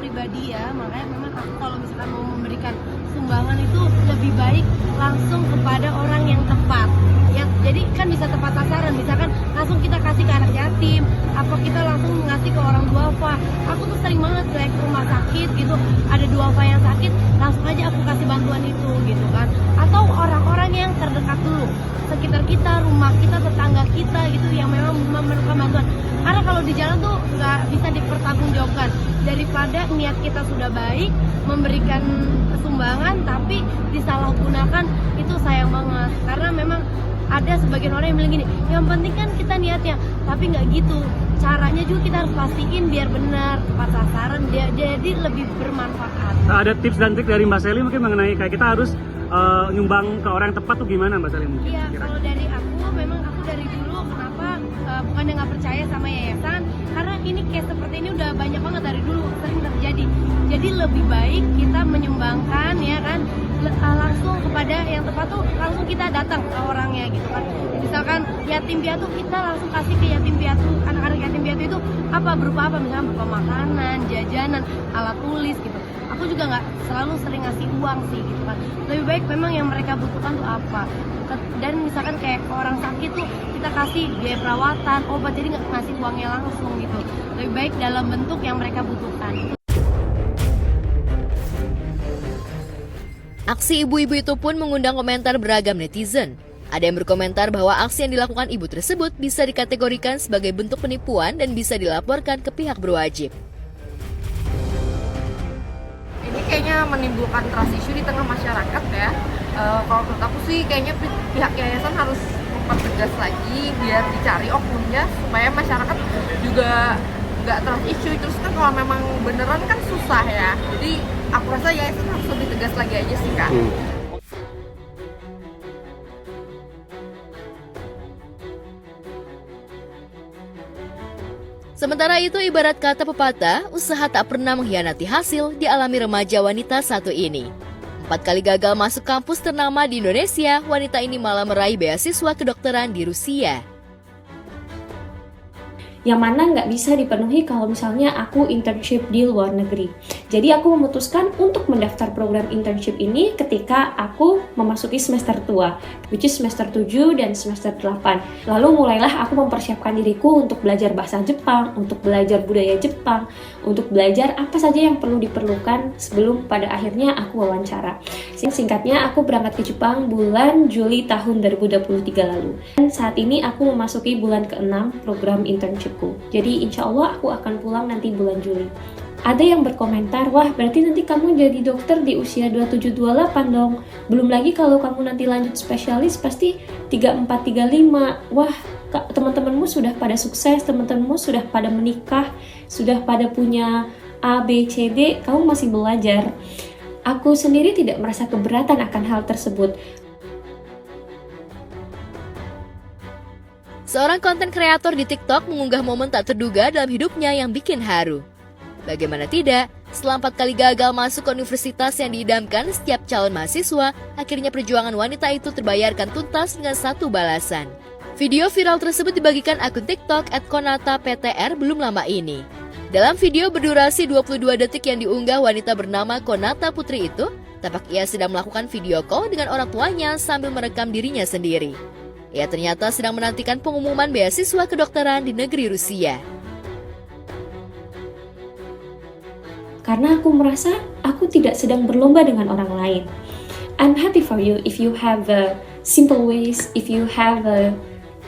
pribadi ya, makanya memang aku kalau misalkan mau memberikan sumbangan itu lebih baik langsung kepada orang yang tepat. Ya, jadi kan bisa tepat sasaran, misalkan langsung kita kasih ke anak yatim, apa kita langsung ngasih ke orang duafa. Aku tuh sering banget kayak ke rumah sakit gitu, ada duafa yang sakit, langsung aja aku kasih bantuan itu gitu kan. Atau orang-orang yang terdekat dulu, sekitar kita, rumah kita, tetangga kita gitu yang memang memerlukan bantuan. Karena kalau di jalan tuh nggak bisa dipertanggungjawabkan. Daripada niat kita sudah baik, memberikan sumbangan tapi disalahgunakan, itu sayang banget. Karena memang ada sebagian orang yang bilang gini, yang penting kan kita niatnya, tapi nggak gitu. Caranya juga kita harus pastiin biar benar, tepat sasaran, jadi lebih bermanfaat. Ada tips dan trik dari Mbak Sally mungkin mengenai kayak kita harus nyumbang ke orang yang tepat tuh gimana Mbak Sally? Iya, kalau dari aku, memang aku dari dulu kenapa bukannya nggak percaya sama yayasan, karena ini case seperti ini udah banyak banget dari dulu sering terjadi. Jadi lebih baik kita menyumbangkan ya kan, langsung kepada yang tepat tuh langsung kita datang ke orangnya gitu kan. Misalkan yatim piatu, kita langsung kasih ke yatim piatu, anak-anak yatim piatu itu apa, berupa apa, misalnya berupa makanan, jajanan, alat tulis gitu. Aku juga nggak selalu sering ngasih uang sih gitu kan. Lebih baik memang yang mereka butuhkan tuh apa. Dan misalkan kayak orang sakit tuh kita kasih biaya perawatan, obat, jadi nggak ngasih uangnya langsung gitu. Lebih baik dalam bentuk yang mereka butuhkan. Aksi ibu-ibu itu pun mengundang komentar beragam netizen. Ada yang berkomentar bahwa aksi yang dilakukan ibu tersebut bisa dikategorikan sebagai bentuk penipuan dan bisa dilaporkan ke pihak berwajib. Ini kayaknya menimbulkan trust issue di tengah masyarakat ya. Kalau menurut aku sih kayaknya pihak yayasan harus mempertegas lagi biar dicari oknumnya supaya masyarakat juga nggak trust issue. Terus kan kalau memang beneran kan susah ya. Jadi aku rasa yayasan harus lebih tegas lagi aja sih Kak. Sementara itu, ibarat kata pepatah, usaha tak pernah mengkhianati hasil dialami remaja wanita satu ini. 4 kali gagal masuk kampus ternama di Indonesia, wanita ini malah meraih beasiswa kedokteran di Rusia. Yang mana nggak bisa dipenuhi kalau misalnya aku internship di luar negeri. Jadi aku memutuskan untuk mendaftar program internship ini ketika aku memasuki semester tua, which is semester 7 dan semester 8. Lalu mulailah aku mempersiapkan diriku untuk belajar bahasa Jepang, untuk belajar budaya Jepang, untuk belajar apa saja yang perlu diperlukan sebelum pada akhirnya aku wawancara. Singkatnya, aku berangkat ke Jepang bulan Juli tahun 2023 lalu. Dan saat ini aku memasuki bulan ke-6 program internship. Jadi insya Allah aku akan pulang nanti bulan Juli. Ada yang berkomentar, wah berarti nanti kamu jadi dokter di usia 27-28 dong. Belum lagi kalau kamu nanti lanjut spesialis pasti 34-35. Wah, teman-temanmu sudah pada sukses, teman-temanmu sudah pada menikah, sudah pada punya A, B, C, D, kamu masih belajar. Aku sendiri tidak merasa keberatan akan hal tersebut. Seorang konten kreator di TikTok mengunggah momen tak terduga dalam hidupnya yang bikin haru. Bagaimana tidak, setelah 4 kali gagal masuk ke universitas yang diidamkan setiap calon mahasiswa, akhirnya perjuangan wanita itu terbayarkan tuntas dengan satu balasan. Video viral tersebut dibagikan akun TikTok @konataptr belum lama ini. Dalam video berdurasi 22 detik yang diunggah wanita bernama Konata Putri itu, tampak ia sedang melakukan video call dengan orang tuanya sambil merekam dirinya sendiri. Ia ternyata sedang menantikan pengumuman beasiswa kedokteran di negeri Rusia. Karena aku merasa aku tidak sedang berlomba dengan orang lain. I'm happy for you if you have simple ways, if you have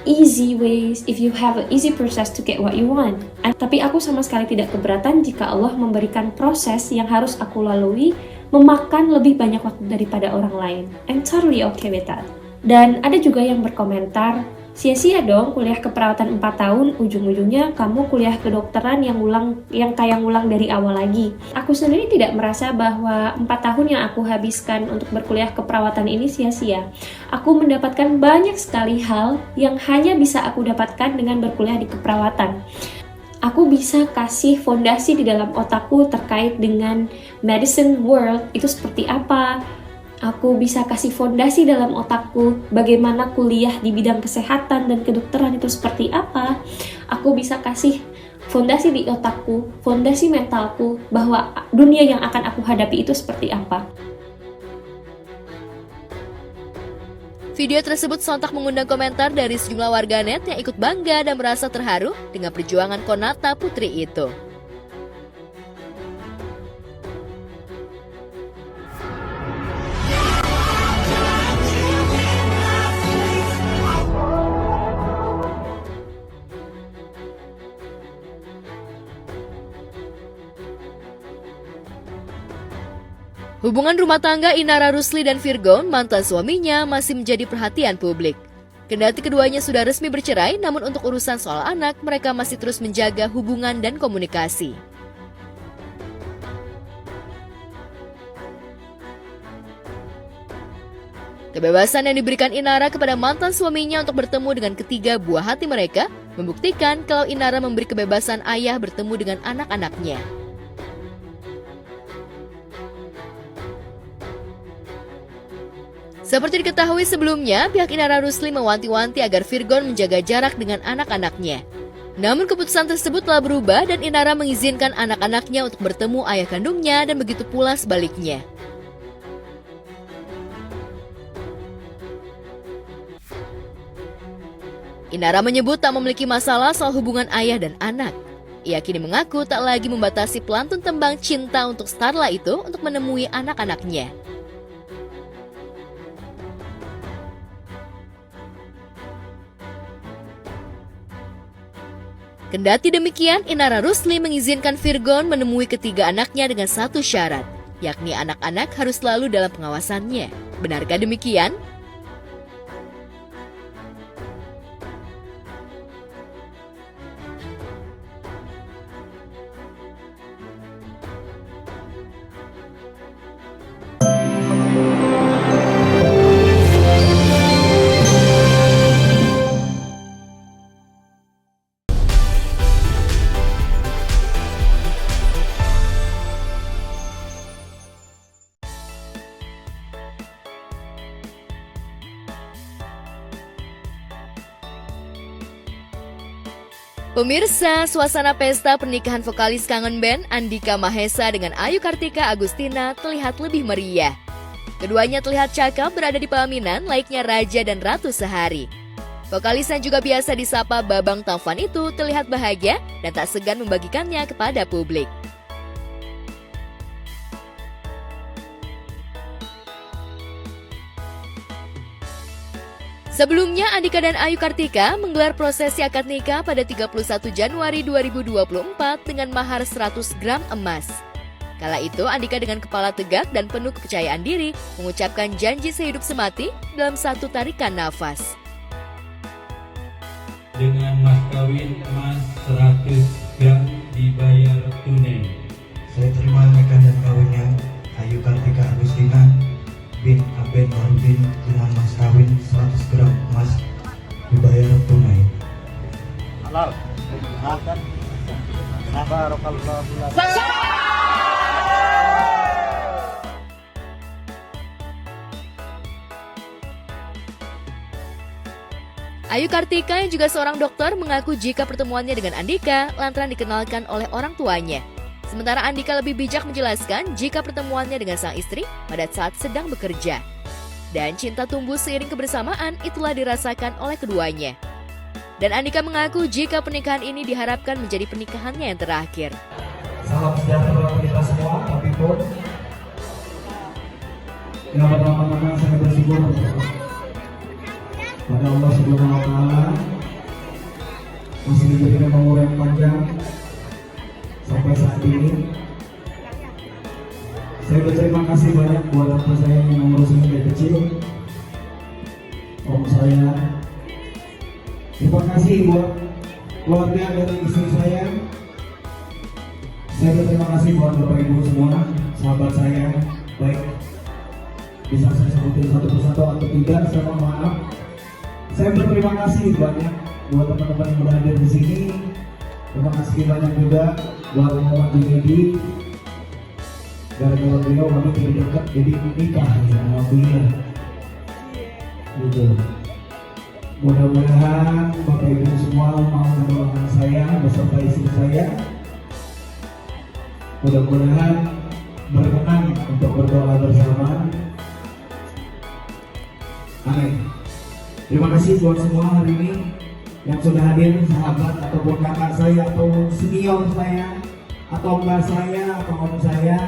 easy ways, if you have an easy process to get what you want. Tapi aku sama sekali tidak keberatan jika Allah memberikan proses yang harus aku lalui memakan lebih banyak waktu daripada orang lain. I'm totally okay with that. Dan ada juga yang berkomentar, Sia-sia dong kuliah keperawatan 4 tahun, ujung-ujungnya kamu kuliah kedokteran yang kayak ngulang dari awal lagi. Aku sendiri tidak merasa bahwa 4 tahun yang aku habiskan untuk berkuliah keperawatan ini sia-sia. Aku mendapatkan banyak sekali hal yang hanya bisa aku dapatkan dengan berkuliah di keperawatan. Aku bisa kasih fondasi di dalam otakku terkait dengan medicine world itu seperti apa. Aku bisa kasih fondasi dalam otakku bagaimana kuliah di bidang kesehatan dan kedokteran itu seperti apa. Aku bisa kasih fondasi di otakku, fondasi mentalku bahwa dunia yang akan aku hadapi itu seperti apa. Video tersebut sontak mengundang komentar dari sejumlah warganet yang ikut bangga dan merasa terharu dengan perjuangan Konata Putri itu. Hubungan rumah tangga Inara Rusli dan Virgon, mantan suaminya, masih menjadi perhatian publik. Kendati keduanya sudah resmi bercerai, namun untuk urusan soal anak, mereka masih terus menjaga hubungan dan komunikasi. Kebebasan yang diberikan Inara kepada mantan suaminya untuk bertemu dengan ketiga buah hati mereka, membuktikan kalau Inara memberi kebebasan ayah bertemu dengan anak-anaknya. Seperti diketahui sebelumnya, pihak Inara Rusli mewanti-wanti agar Virgon menjaga jarak dengan anak-anaknya. Namun keputusan tersebut telah berubah dan Inara mengizinkan anak-anaknya untuk bertemu ayah kandungnya dan begitu pula sebaliknya. Inara menyebut tak memiliki masalah soal hubungan ayah dan anak. Ia kini mengaku tak lagi membatasi pelantun tembang cinta untuk Starla itu untuk menemui anak-anaknya. Kendati demikian, Inara Rusli mengizinkan Virgon menemui ketiga anaknya dengan satu syarat, yakni anak-anak harus selalu dalam pengawasannya. Benarkah demikian? Pemirsa, suasana pesta pernikahan vokalis kangen band Andika Mahesa dengan Ayu Kartika Agustina terlihat lebih meriah. Keduanya terlihat cakep berada di pelaminan layaknya raja dan ratu sehari. Vokalis yang juga biasa disapa Babang Taufan itu terlihat bahagia dan tak segan membagikannya kepada publik. Sebelumnya, Andika dan Ayu Kartika menggelar prosesi akad nikah pada 31 Januari 2024 dengan mahar 100 gram emas. Kala itu, Andika dengan kepala tegak dan penuh kepercayaan diri mengucapkan janji sehidup semati dalam satu tarikan nafas. Dengan mas kawin emas 100 gram dibayar tunai. Saya terima nikah dan kawinnya Ayu Kartika Agustina bin Aben Marudin dengan mas kawin 100 gram emas dibayar tunai. Halal. Makan. Barakallahu fiik. Ayu Kartika yang juga seorang dokter mengaku jika pertemuannya dengan Andika lantaran dikenalkan oleh orang tuanya. Sementara Andika lebih bijak menjelaskan jika pertemuannya dengan sang istri pada saat sedang bekerja. Dan cinta tumbuh seiring kebersamaan itulah dirasakan oleh keduanya. Dan Andika mengaku jika pernikahan ini diharapkan menjadi pernikahannya yang terakhir. Salam sejahtera untuk kita semua, tapi pun yang pertama-tama saya bersyukur pada Allah Subhanahu wa Ta'ala masih diberikan umur yang panjang sampai saat ini. Saya berterima kasih banyak buat orang tua saya yang mengurus saya dari kecil, om saya, Terima kasih buat keluarga dari istri saya. Saya berterima kasih buat Bapak Ibu semua, sahabat saya. Baik, bisa saya sebutin satu persatu atau tidak, saya mohon maaf. Saya berterima kasih banyak buat teman-teman yang sudah hadir di sini. Terima kasih banyak juga buat Muhammad Junedi. Gara-gara beliau kami tidak dekat, jadi nikah ya, alhamdulillah. Gitu. Mudah-mudahan Bapak Ibu semua mau mendoakan saya beserta istri saya. Mudah-mudahan berkenan untuk berdoa bersama. Amin. Terima kasih buat semua hari ini yang sudah hadir, sahabat ataupun kakak saya atau senior saya atau mbak saya atau om saya.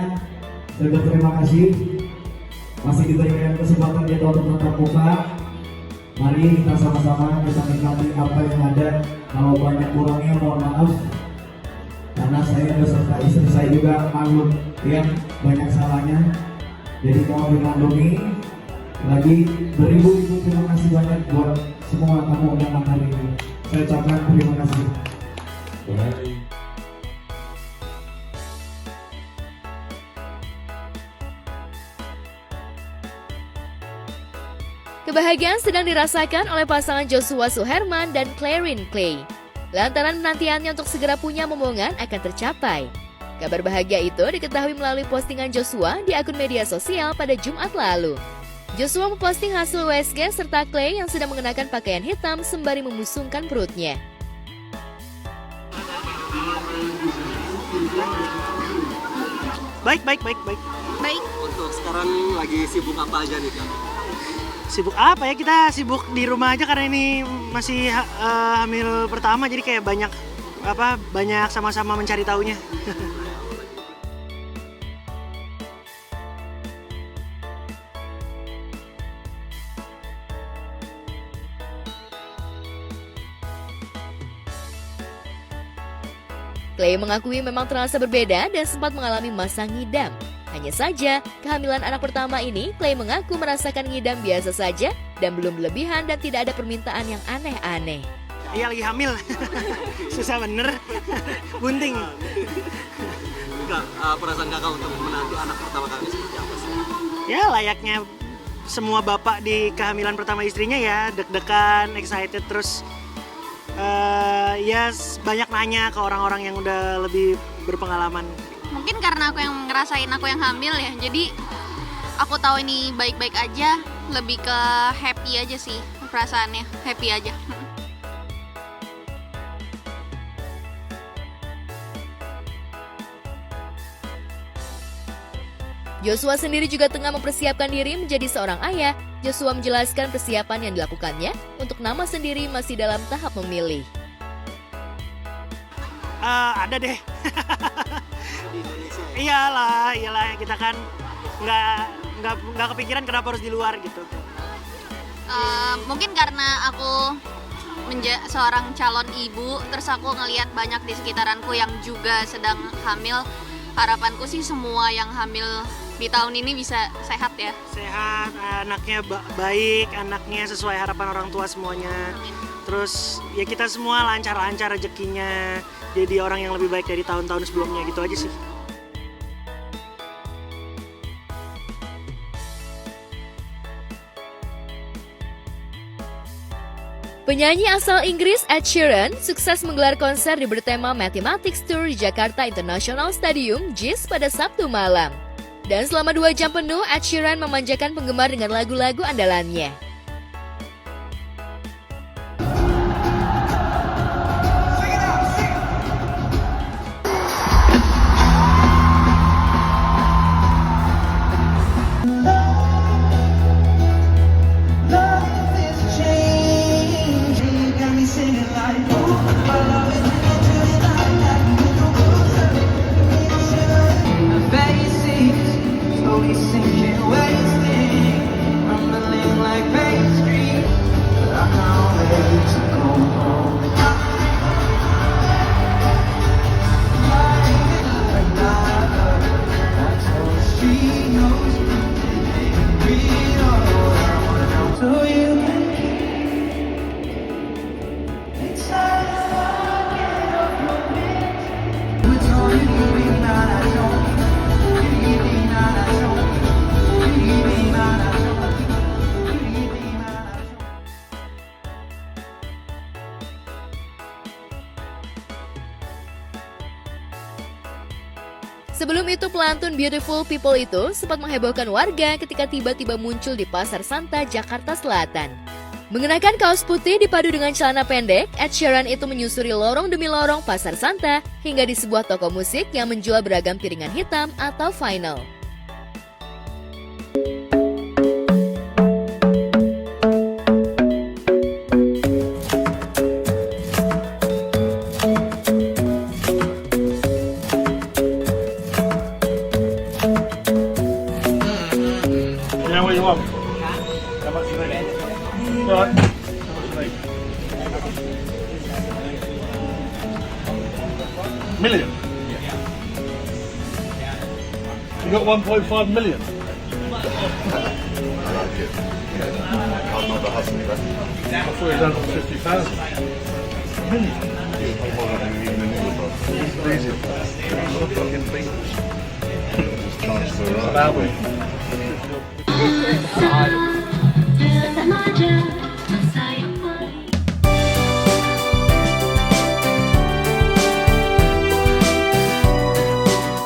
Saya berterima kasih masih diberikan kesempatan di tahun tatap muka. Mari kita sama-sama kita nikmati apa yang ada. Kalau banyak kurangnya mohon maaf, karena saya beserta istri saya juga maklum ya banyak salahnya. Jadi mohon dimaklumi. Lagi beribu-ribu terima kasih banyak buat semua tamu undangan hari ini. Saya ucapkan terima kasih. Kebahagiaan sedang dirasakan oleh pasangan Joshua Suherman dan Clarin Clay. Lantaran penantiannya untuk segera punya momongan akan tercapai. Kabar bahagia itu diketahui melalui postingan Joshua di akun media sosial pada Jumat lalu. Joshua memposting hasil USG serta Clay yang sedang mengenakan pakaian hitam sembari memusungkan perutnya. Baik. Untuk sekarang lagi sibuk apa aja nih, Kak? Sibuk apa ya? Kita sibuk di rumah aja karena ini masih hamil pertama, jadi kayak banyak sama-sama mencari taunya. Clay mengakui memang terasa berbeda dan sempat mengalami masa ngidam. Hanya saja, kehamilan anak pertama ini, Clay mengaku merasakan ngidam biasa saja dan belum berlebihan dan tidak ada permintaan yang aneh-aneh. Iya, lagi hamil. Susah bener. Bunting. Kak, perasaan kakak untuk menanti anak pertama kali seperti apa sih? Ya, layaknya semua bapak di kehamilan pertama istrinya ya, deg-degan, excited, terus ya banyak nanya ke orang-orang yang udah lebih berpengalaman. Mungkin karena aku yang ngerasain aku yang hamil ya, jadi aku tahu ini baik-baik aja, lebih ke happy aja sih perasaannya, happy aja. Joshua sendiri juga tengah mempersiapkan diri menjadi seorang ayah. Joshua menjelaskan persiapan yang dilakukannya untuk nama sendiri masih dalam tahap memilih. Ada deh. Iyalah, kita kan nggak kepikiran kenapa harus di luar gitu. Mungkin karena aku seorang calon ibu, terus aku ngelihat banyak di sekitaranku yang juga sedang hamil. Harapanku sih semua yang hamil di tahun ini bisa sehat ya. Sehat, anaknya baik, anaknya sesuai harapan orang tua semuanya. Terus ya kita semua lancar-lancar rezekinya, jadi orang yang lebih baik dari tahun-tahun sebelumnya, gitu aja sih. Penyanyi asal Inggris Ed Sheeran sukses menggelar konser di bertema Mathematics Tour di Jakarta International Stadium, JIS pada Sabtu malam. Dan selama 2 jam penuh, Ed Sheeran memanjakan penggemar dengan lagu-lagu andalannya. Slowly sinking, wasting, rumbling like Sebelum itu, pelantun Beautiful People itu sempat menghebohkan warga ketika tiba-tiba muncul di Pasar Santa, Jakarta Selatan. Mengenakan kaos putih dipadu dengan celana pendek, Ed Sheeran itu menyusuri lorong demi lorong Pasar Santa hingga di sebuah toko musik yang menjual beragam piringan hitam atau vinyl. Million? You got 1.5 million? I'm not the husband, but I thought it was under 50,000. Million? Easy. Fucking beatles. Just transfer that way.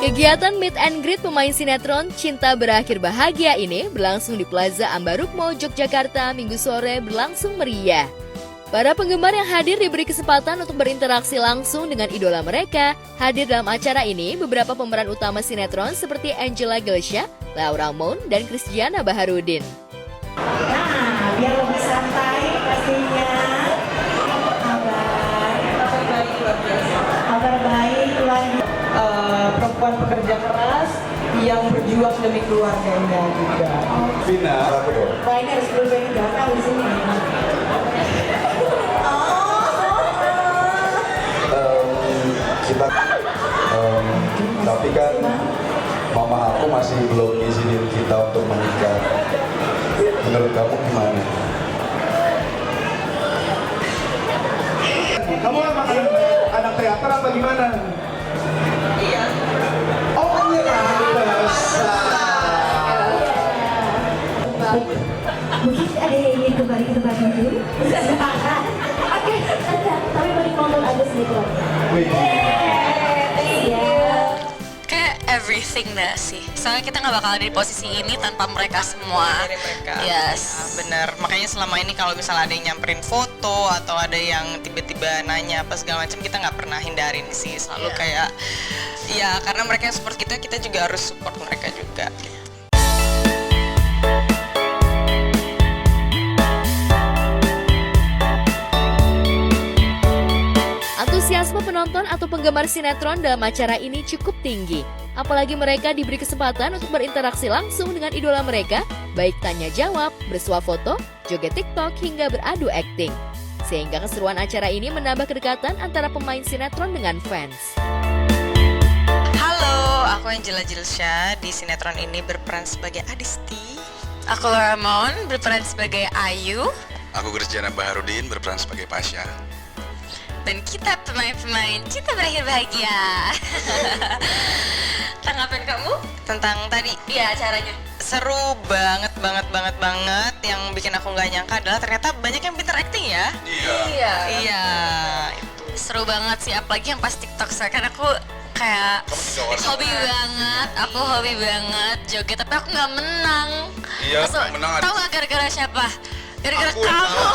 Kegiatan meet and greet pemain sinetron Cinta Berakhir Bahagia ini berlangsung di Plaza Ambaruk Mall, Yogyakarta Minggu sore berlangsung meriah. Para penggemar yang hadir diberi kesempatan untuk berinteraksi langsung dengan idola mereka. Hadir dalam acara ini beberapa pemeran utama sinetron seperti Angela Gelsha, Laura Moon, dan Christiana Baharudin. Nah, biar lebih santai pastinya. Kabar baik lagi. Perempuan pekerja keras yang berjuang demi keluarganya juga. Vina, Wah, ini harus dulu ini datang di sini. Kita, tapi kan mama aku masih belum izinin kita untuk menikah. Menurut kamu gimana? Kamu anak teater apa gimana? Iya. Oh, menyerah. Mungkin ada yang ingin kembali ke tempat dulu? Oke, tapi balik nonton aja sedikit. Kayak everything dah sih. Soalnya kita nggak bakal ada di posisi ini tanpa mereka semua. Yes. Bener, makanya selama ini kalau misalnya ada yang nyamperin foto atau ada yang tiba-tiba nanya apa segala macam, kita nggak pernah hindarin sih. Selalu kayak, ya karena mereka yang support kita juga harus support mereka juga. Antusiasme penonton atau penggemar sinetron dalam acara ini cukup tinggi. Apalagi mereka diberi kesempatan untuk berinteraksi langsung dengan idola mereka, baik tanya jawab, bersuah foto, joget TikTok, hingga beradu akting. Sehingga keseruan acara ini menambah kedekatan antara pemain sinetron dengan fans. Halo, aku Angela Gelsha, di sinetron ini berperan sebagai Adisti. Aku Laura Moon, berperan sebagai Ayu. Aku Christiana Baharudin, berperan sebagai Pasha. Dan kita pemain-pemain Cinta Berakhir Bahagia. Tanggapan kamu Tentang tadi? Iya, acaranya. Seru banget. Yang bikin aku nggak nyangka adalah ternyata banyak yang pintar acting ya. Iya. Seru banget sih, apalagi yang pas TikTok saya kan aku kayak hobi banget joget, tapi aku nggak menang. Iya, menang. Tahu nggak gara-gara siapa? Gara-gara kamu.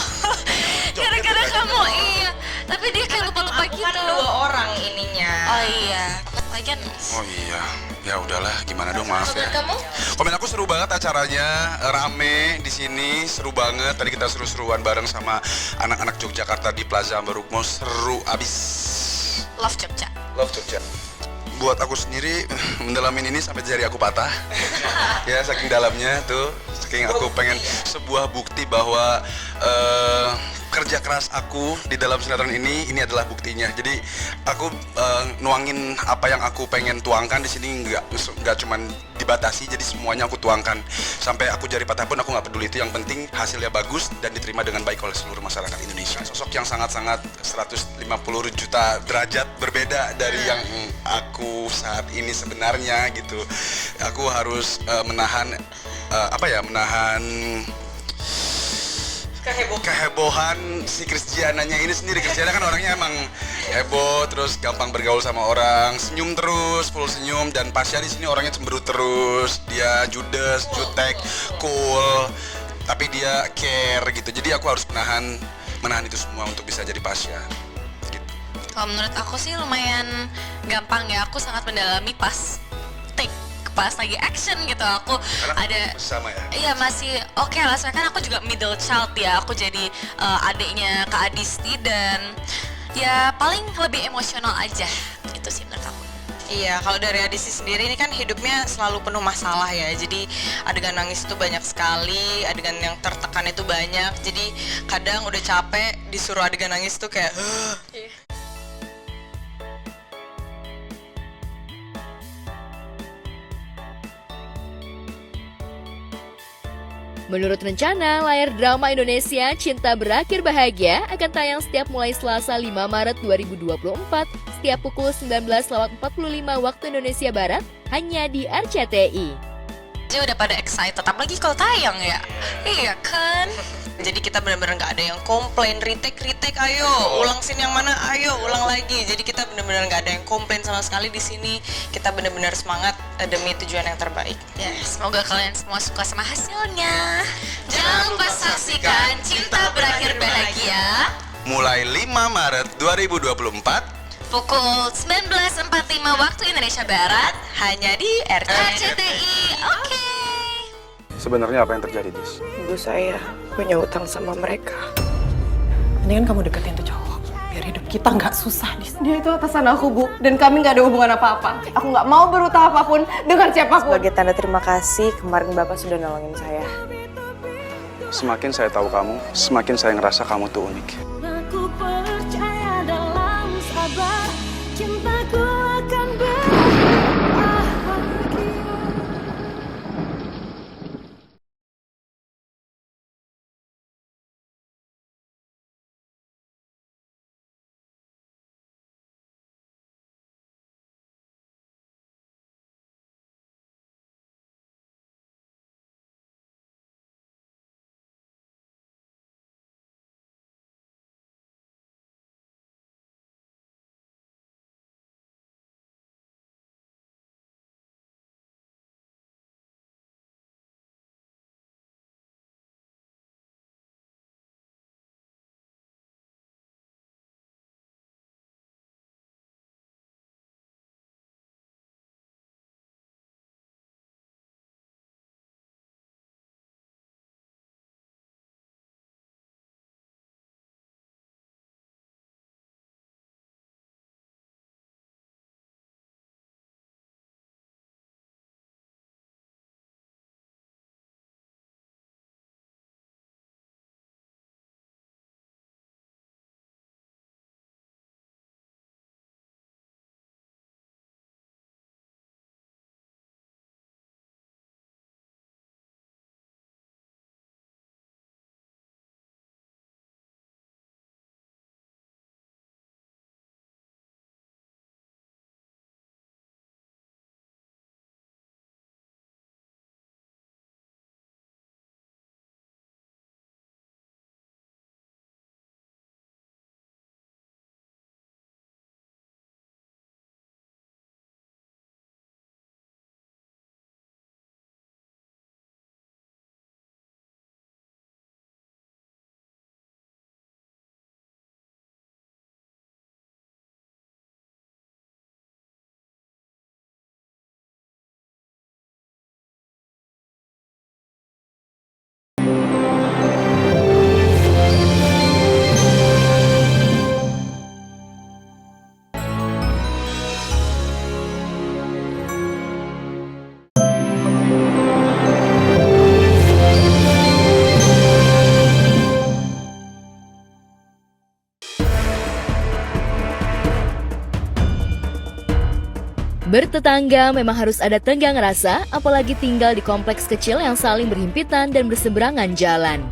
Gara-gara kamu, iya. Tapi dia kayak lupa-lupa gitu. Kan 2 orang ininya. Oh iya. Lagian. Oh iya, ya udahlah, gimana dong, maaf ya. Kamu? Komen aku seru banget acaranya, rame di sini, seru banget. Tadi kita seru-seruan bareng sama anak-anak Yogyakarta di Plaza Ambaruk Mall, seru abis. Love Jogja. Love Jogja. Buat aku sendiri mendalamin ini sampai jari aku patah. Ya saking dalamnya tuh, saking aku pengen sebuah bukti bahwa kerja keras aku di dalam sinetron ini adalah buktinya. Jadi aku nuangin apa yang aku pengen tuangkan di sini, nggak cuman dibatasi, jadi semuanya aku tuangkan. Sampai aku jari patah pun aku nggak peduli, itu yang penting hasilnya bagus dan diterima dengan baik oleh seluruh masyarakat Indonesia. Sosok yang sangat-sangat 150 juta derajat berbeda dari yang aku saat ini sebenarnya gitu. Aku harus menahan kehebohan si Christiananya ini sendiri. Christiana kan orangnya emang heboh, terus gampang bergaul sama orang, senyum terus, full senyum. Dan Pasha di sini orangnya cemberut terus, dia judes, jutek, cool, tapi dia care gitu. Jadi aku harus menahan itu semua untuk bisa jadi Pasha. Kalau menurut aku sih lumayan gampang ya. Aku sangat mendalami pas lagi action gitu. Aku ada sama ya? Iya masih oke lah. Soalnya kan aku juga middle child ya. Aku jadi adiknya Kak Adisti dan ya paling lebih emosional aja. Itu sih menurut aku. Iya, kalau dari Adisti sendiri ini kan hidupnya selalu penuh masalah ya. Jadi adegan nangis itu banyak sekali, adegan yang tertekan itu banyak. Jadi kadang udah capek disuruh adegan nangis tuh kayak Menurut rencana, layar drama Indonesia Cinta Berakhir Bahagia akan tayang setiap mulai Selasa 5 Maret 2024 setiap pukul 19.45 waktu Indonesia Barat hanya di RCTI. Jadi udah pada excited, apalagi kalau tayang ya. Iya kan? Jadi kita benar-benar nggak ada yang komplain, retake, ayo, ulang scene yang mana, ayo, ulang lagi. Jadi kita benar-benar nggak ada yang komplain sama sekali di sini. Kita benar-benar semangat demi tujuan yang terbaik. Ya, semoga kalian semua suka sama hasilnya. Jangan lupa saksikan Cinta Berakhir Bahagia mulai 5 Maret 2024 pukul 19.45 waktu Indonesia Barat hanya di RCTI. Oke. Sebenarnya apa yang terjadi, Dis? Ibu saya punya utang sama mereka. Mendingan kamu deketin tuh cowok, biar hidup kita nggak susah, Dis. Dia itu atasan aku, Bu, dan kami nggak ada hubungan apa-apa. Aku nggak mau berutang apapun dengan siapapun. Sebagai tanda terima kasih, kemarin Bapak sudah nolongin saya. Semakin saya tahu kamu, semakin saya ngerasa kamu tuh unik. Aku percaya dalam sabar, cintaku akan bahagia. Bertetangga memang harus ada tenggang rasa, apalagi tinggal di kompleks kecil yang saling berhimpitan dan berseberangan jalan.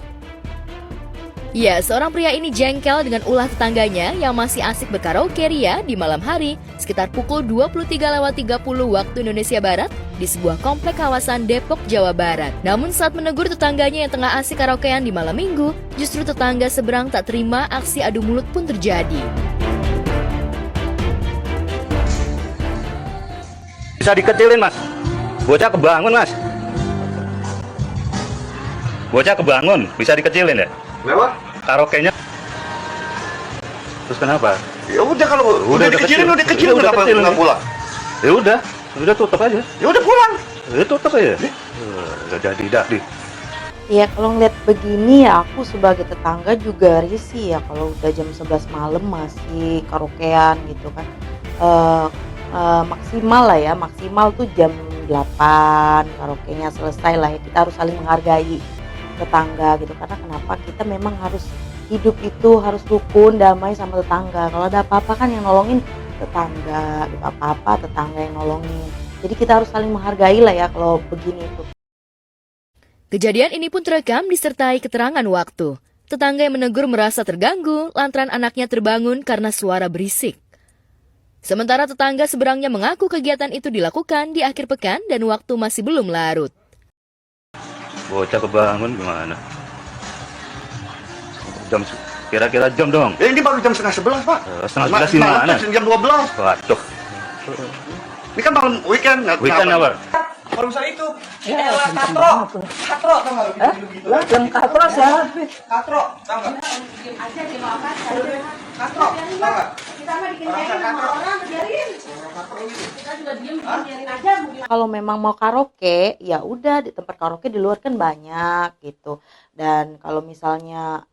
Ya, seorang pria ini jengkel dengan ulah tetangganya yang masih asik berkaraoke ria di malam hari sekitar pukul 23.30 waktu Indonesia Barat di sebuah komplek kawasan Depok, Jawa Barat. Namun saat menegur tetangganya yang tengah asik karaokean di malam minggu, justru tetangga seberang tak terima aksi adu mulut pun terjadi. Bisa dikecilin, Mas. Bocah kebangun, Mas. Bocah kebangun, bisa dikecilin ya? Lewat? Karaoke-nya. Terus kenapa? Ya udah kalau udah dikecilin, kenapa nggak pulang? Ya udah tutup aja. Ya udah pulang. Ya tutup aja. Udah jadi dah di. Ya kalau ngeliat begini ya aku sebagai tetangga juga risih ya kalau udah jam 11 malam masih karaokean gitu kan. Maksimal lah ya, maksimal tuh jam 8 karaoke-nya selesai lah ya. Kita harus saling menghargai tetangga gitu, karena kenapa kita memang harus hidup itu harus rukun damai sama tetangga. Kalau ada apa-apa kan yang nolongin tetangga gitu, apa-apa tetangga yang nolongin. Jadi kita harus saling menghargai lah ya kalau begini itu. Kejadian ini pun terekam disertai keterangan waktu. Tetangga yang menegur merasa terganggu lantaran anaknya terbangun karena suara berisik. Sementara tetangga seberangnya mengaku kegiatan itu dilakukan di akhir pekan dan waktu masih belum larut. Bocah kebangun gimana? Kira-kira jam dong. Ini baru jam setengah 11, Pak. Setengah 11 gimana? Jam 12. Waduh. Ini kan malam weekend. Weekend apa? Kalau misalnya itu, katro tau nggak? Lah, jam katro siapa? Katro, tau nggak? Katro, tau nggak? Kalau memang mau karaoke, ya udah di tempat karaoke di luar kan banyak gitu. Dan kalau misalnya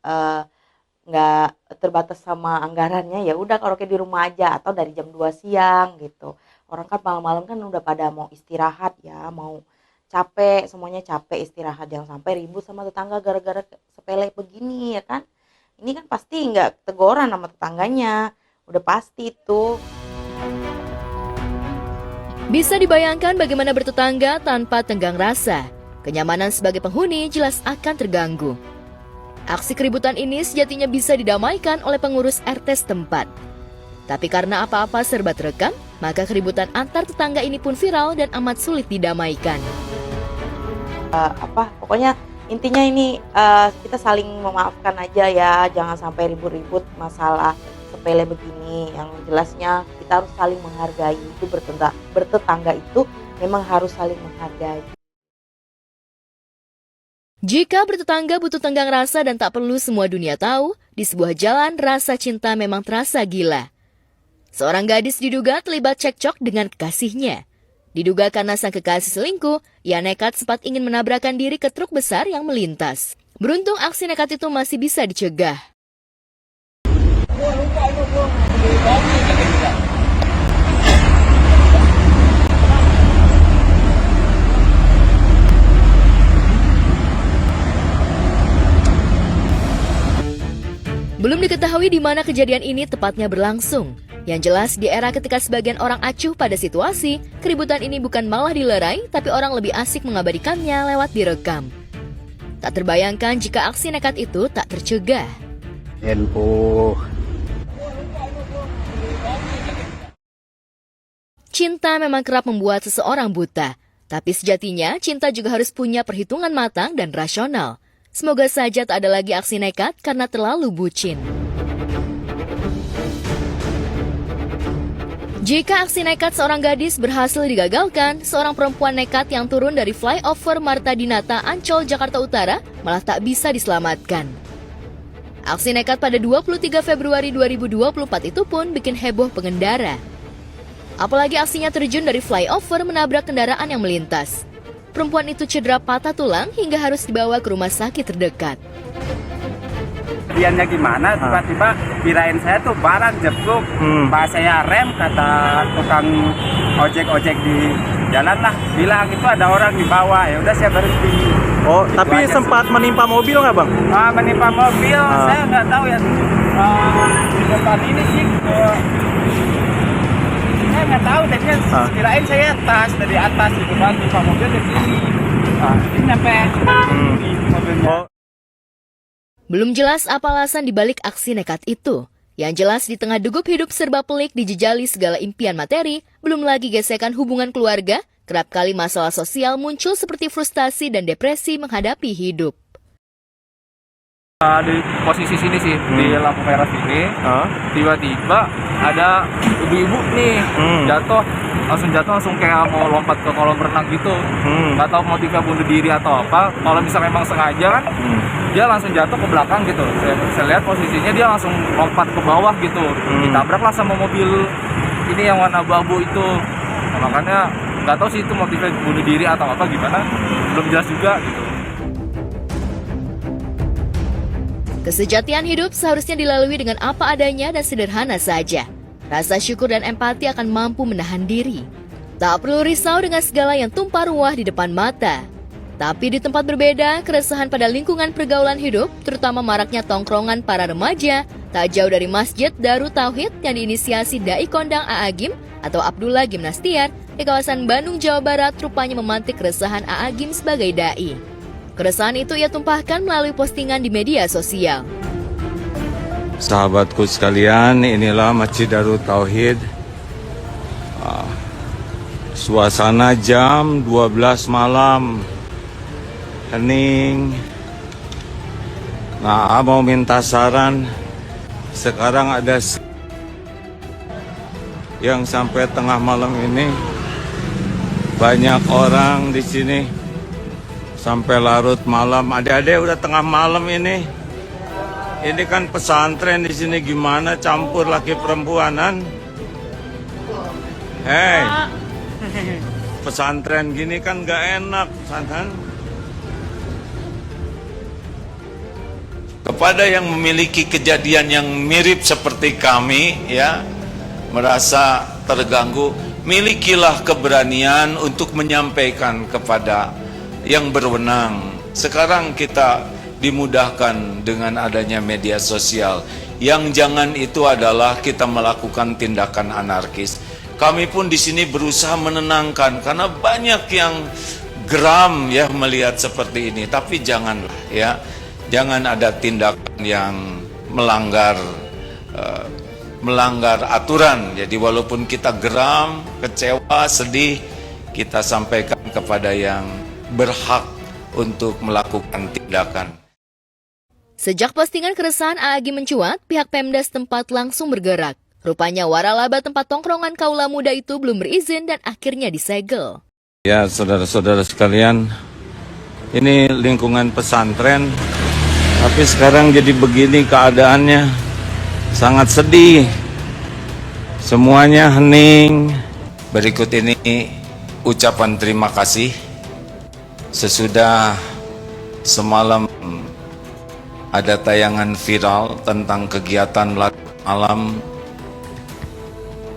nggak terbatas sama anggarannya, ya udah karaoke di rumah aja atau dari jam 2 siang gitu. Orang kan malam-malam kan udah pada mau istirahat ya, mau capek, semuanya capek istirahat, jangan sampai ribut sama tetangga gara-gara sepele begini ya kan. Ini kan pasti nggak teguran sama tetangganya, udah pasti itu. Bisa dibayangkan bagaimana bertetangga tanpa tenggang rasa. Kenyamanan sebagai penghuni jelas akan terganggu. Aksi keributan ini sejatinya bisa didamaikan oleh pengurus RT setempat. Tapi karena apa-apa serba terekam, maka keributan antar tetangga ini pun viral dan amat sulit didamaikan. Pokoknya intinya ini kita saling memaafkan aja ya, jangan sampai ribut-ribut masalah sepele begini. Yang jelasnya kita harus saling menghargai, itu bertetangga itu memang harus saling menghargai. Jika bertetangga butuh tenggang rasa dan tak perlu semua dunia tahu, di sebuah jalan rasa cinta memang terasa gila. Seorang gadis diduga terlibat cekcok dengan kekasihnya. Diduga karena sang kekasih selingkuh, ia nekat sempat ingin menabrakkan diri ke truk besar yang melintas. Beruntung aksi nekat itu masih bisa dicegah. Belum diketahui di mana kejadian ini tepatnya berlangsung. Yang jelas di era ketika sebagian orang acuh pada situasi, keributan ini bukan malah dilerai, tapi orang lebih asik mengabadikannya lewat direkam. Tak terbayangkan jika aksi nekat itu tak tercegah. Cinta memang kerap membuat seseorang buta, tapi sejatinya cinta juga harus punya perhitungan matang dan rasional. Semoga saja tak ada lagi aksi nekat karena terlalu bucin. Jika aksi nekat seorang gadis berhasil digagalkan, seorang perempuan nekat yang turun dari flyover Marta Dinata, Ancol, Jakarta Utara malah tak bisa diselamatkan. Aksi nekat pada 23 Februari 2024 itu pun bikin heboh pengendara. Apalagi aksinya terjun dari flyover menabrak kendaraan yang melintas. Perempuan itu cedera patah tulang hingga harus dibawa ke rumah sakit terdekat. Kejadiannya gimana, tiba-tiba kirain saya tuh barang jeblok, pas saya rem kata tukang ojek di jalan lah, bilang itu ada orang di bawah, ya udah saya berhenti. Oh, itu tapi sempat sih. Menimpa mobil nggak bang? Menimpa mobil, saya nggak tahu ya. Di depan ini sih, saya nggak tahu, jadinya kirain saya dari atas gitu kan, menimpa mobil ke sini. Ini nyampe di mobilnya. Belum jelas apa alasan dibalik aksi nekat itu. Yang jelas di tengah degup hidup serba pelik dijejali segala impian materi, belum lagi gesekan hubungan keluarga, kerap kali masalah sosial muncul seperti frustasi dan depresi menghadapi hidup. Di posisi sini sih, di lampu merah sini, tiba-tiba ada ibu-ibu nih jatuh langsung jatuh, langsung kayak mau lompat ke kolam renang gitu. Nggak tahu motifnya bunuh diri atau apa. Kalau bisa memang sengaja kan, dia langsung jatuh ke belakang gitu. Saya lihat posisinya dia langsung lompat ke bawah gitu. Ditabraklah sama mobil ini yang warna abu-abu itu. Nah, makanya nggak tahu sih itu motifnya bunuh diri atau apa gimana, belum jelas juga gitu. Kesejatian hidup seharusnya dilalui dengan apa adanya dan sederhana saja. Rasa syukur dan empati akan mampu menahan diri. Tak perlu risau dengan segala yang tumpah ruah di depan mata. Tapi di tempat berbeda, keresahan pada lingkungan pergaulan hidup, terutama maraknya tongkrongan para remaja, tak jauh dari Masjid Darut Tauhid yang diinisiasi Dai Kondang A'agim atau Abdullah Gimnastiar di kawasan Bandung, Jawa Barat rupanya memantik keresahan A'agim sebagai dai. Keresahan itu ia tumpahkan melalui postingan di media sosial. Sahabatku sekalian, inilah Masjid Darut Tauhid. Suasana jam 12 malam. Hening. Nah, mau minta saran. Sekarang ada yang sampai tengah malam ini banyak orang di sini. Sampai larut malam. Adik-adik udah tengah malam ini. Ini kan pesantren di sini, gimana campur laki perempuanan? Hei, pesantren gini kan gak enak, pesantren. Kepada yang memiliki kejadian yang mirip seperti kami, ya, merasa terganggu, milikilah keberanian untuk menyampaikan kepada yang berwenang. Sekarang kita dimudahkan dengan adanya media sosial. Yang jangan itu adalah kita melakukan tindakan anarkis. Kami pun di sini berusaha menenangkan karena banyak yang geram ya melihat seperti ini. Tapi janganlah ya, jangan ada tindakan yang melanggar aturan. Jadi walaupun kita geram, kecewa, sedih, kita sampaikan kepada yang berhak untuk melakukan tindakan. Sejak postingan keresahan A'agim mencuat, pihak Pemda setempat langsung bergerak. Rupanya waralaba tempat tongkrongan kaula muda itu belum berizin dan akhirnya disegel. Ya, saudara-saudara sekalian, ini lingkungan pesantren, tapi sekarang jadi begini keadaannya, sangat sedih. Semuanya hening. Berikut ini ucapan terima kasih. Sesudah semalam ada tayangan viral tentang kegiatan malam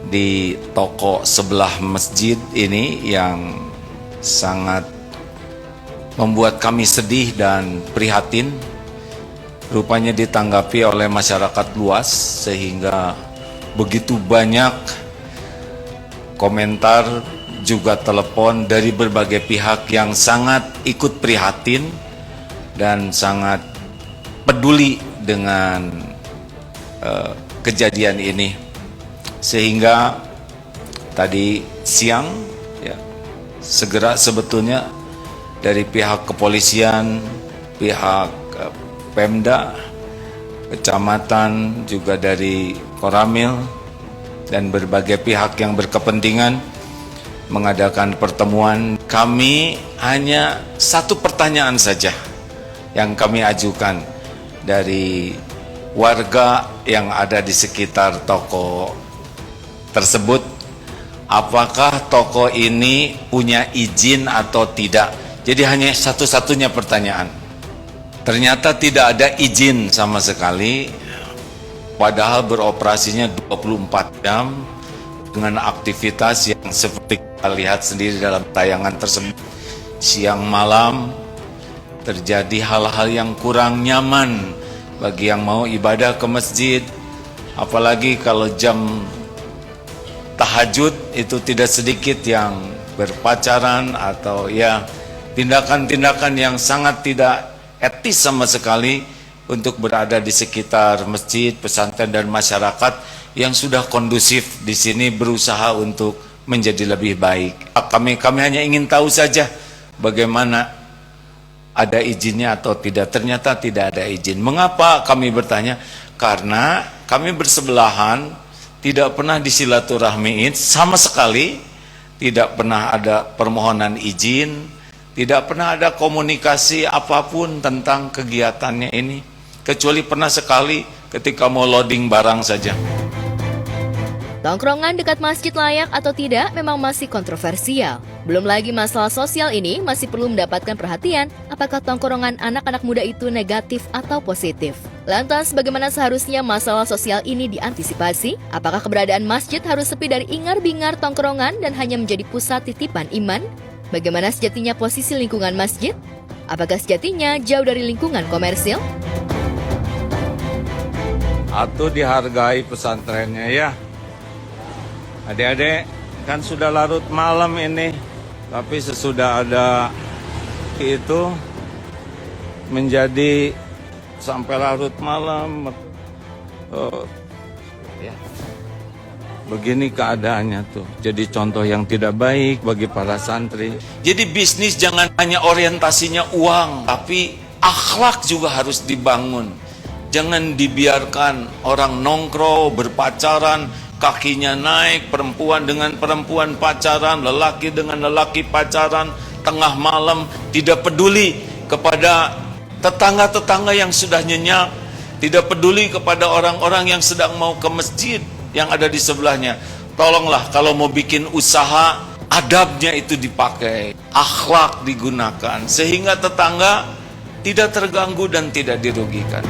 di toko sebelah masjid ini yang sangat membuat kami sedih dan prihatin. Rupanya ditanggapi oleh masyarakat luas sehingga begitu banyak komentar, juga telepon dari berbagai pihak yang sangat ikut prihatin dan sangat peduli dengan kejadian ini. Sehingga tadi siang ya, segera sebetulnya dari pihak kepolisian, pihak Pemda, kecamatan, juga dari Koramil dan berbagai pihak yang berkepentingan mengadakan pertemuan. Kami hanya satu pertanyaan saja yang kami ajukan dari warga yang ada di sekitar toko tersebut. Apakah toko ini punya izin atau tidak? Jadi hanya satu-satunya pertanyaan. Ternyata tidak ada izin sama sekali, padahal beroperasinya 24 jam dengan aktivitas yang seperti kita lihat sendiri dalam tayangan tersebut. Siang malam terjadi hal-hal yang kurang nyaman bagi yang mau ibadah ke masjid, apalagi kalau jam tahajud itu tidak sedikit yang berpacaran atau ya tindakan-tindakan yang sangat tidak etis sama sekali untuk berada di sekitar masjid, pesantren dan masyarakat yang sudah kondusif di sini berusaha untuk menjadi lebih baik. Kami hanya ingin tahu saja bagaimana ada izinnya atau tidak. Ternyata tidak ada izin. Mengapa kami bertanya? Karena kami bersebelahan, tidak pernah disilaturahmiin sama sekali tidak pernah ada permohonan izin, tidak pernah ada komunikasi apapun tentang kegiatannya ini, kecuali pernah sekali ketika mau loading barang saja. Tongkrongan dekat masjid layak atau tidak memang masih kontroversial. Belum lagi masalah sosial ini masih perlu mendapatkan perhatian, apakah tongkrongan anak-anak muda itu negatif atau positif. Lantas bagaimana seharusnya masalah sosial ini diantisipasi? Apakah keberadaan masjid harus sepi dari ingar-bingar tongkrongan dan hanya menjadi pusat titipan iman? Bagaimana sejatinya posisi lingkungan masjid? Apakah sejatinya jauh dari lingkungan komersil? Atau dihargai pesantrennya ya. Adik-adik, kan sudah larut malam ini, tapi sesudah ada itu menjadi sampai larut malam. Ya. Begini keadaannya tuh. Jadi contoh yang tidak baik bagi para santri. Jadi bisnis jangan hanya orientasinya uang, tapi akhlak juga harus dibangun. Jangan dibiarkan orang nongkrong, berpacaran, kakinya naik, perempuan dengan perempuan pacaran, lelaki dengan lelaki pacaran, tengah malam, tidak peduli kepada tetangga-tetangga yang sudah nyenyak, tidak peduli kepada orang-orang yang sedang mau ke masjid yang ada di sebelahnya. Tolonglah kalau mau bikin usaha, adabnya itu dipakai, akhlak digunakan, sehingga tetangga tidak terganggu dan tidak dirugikan.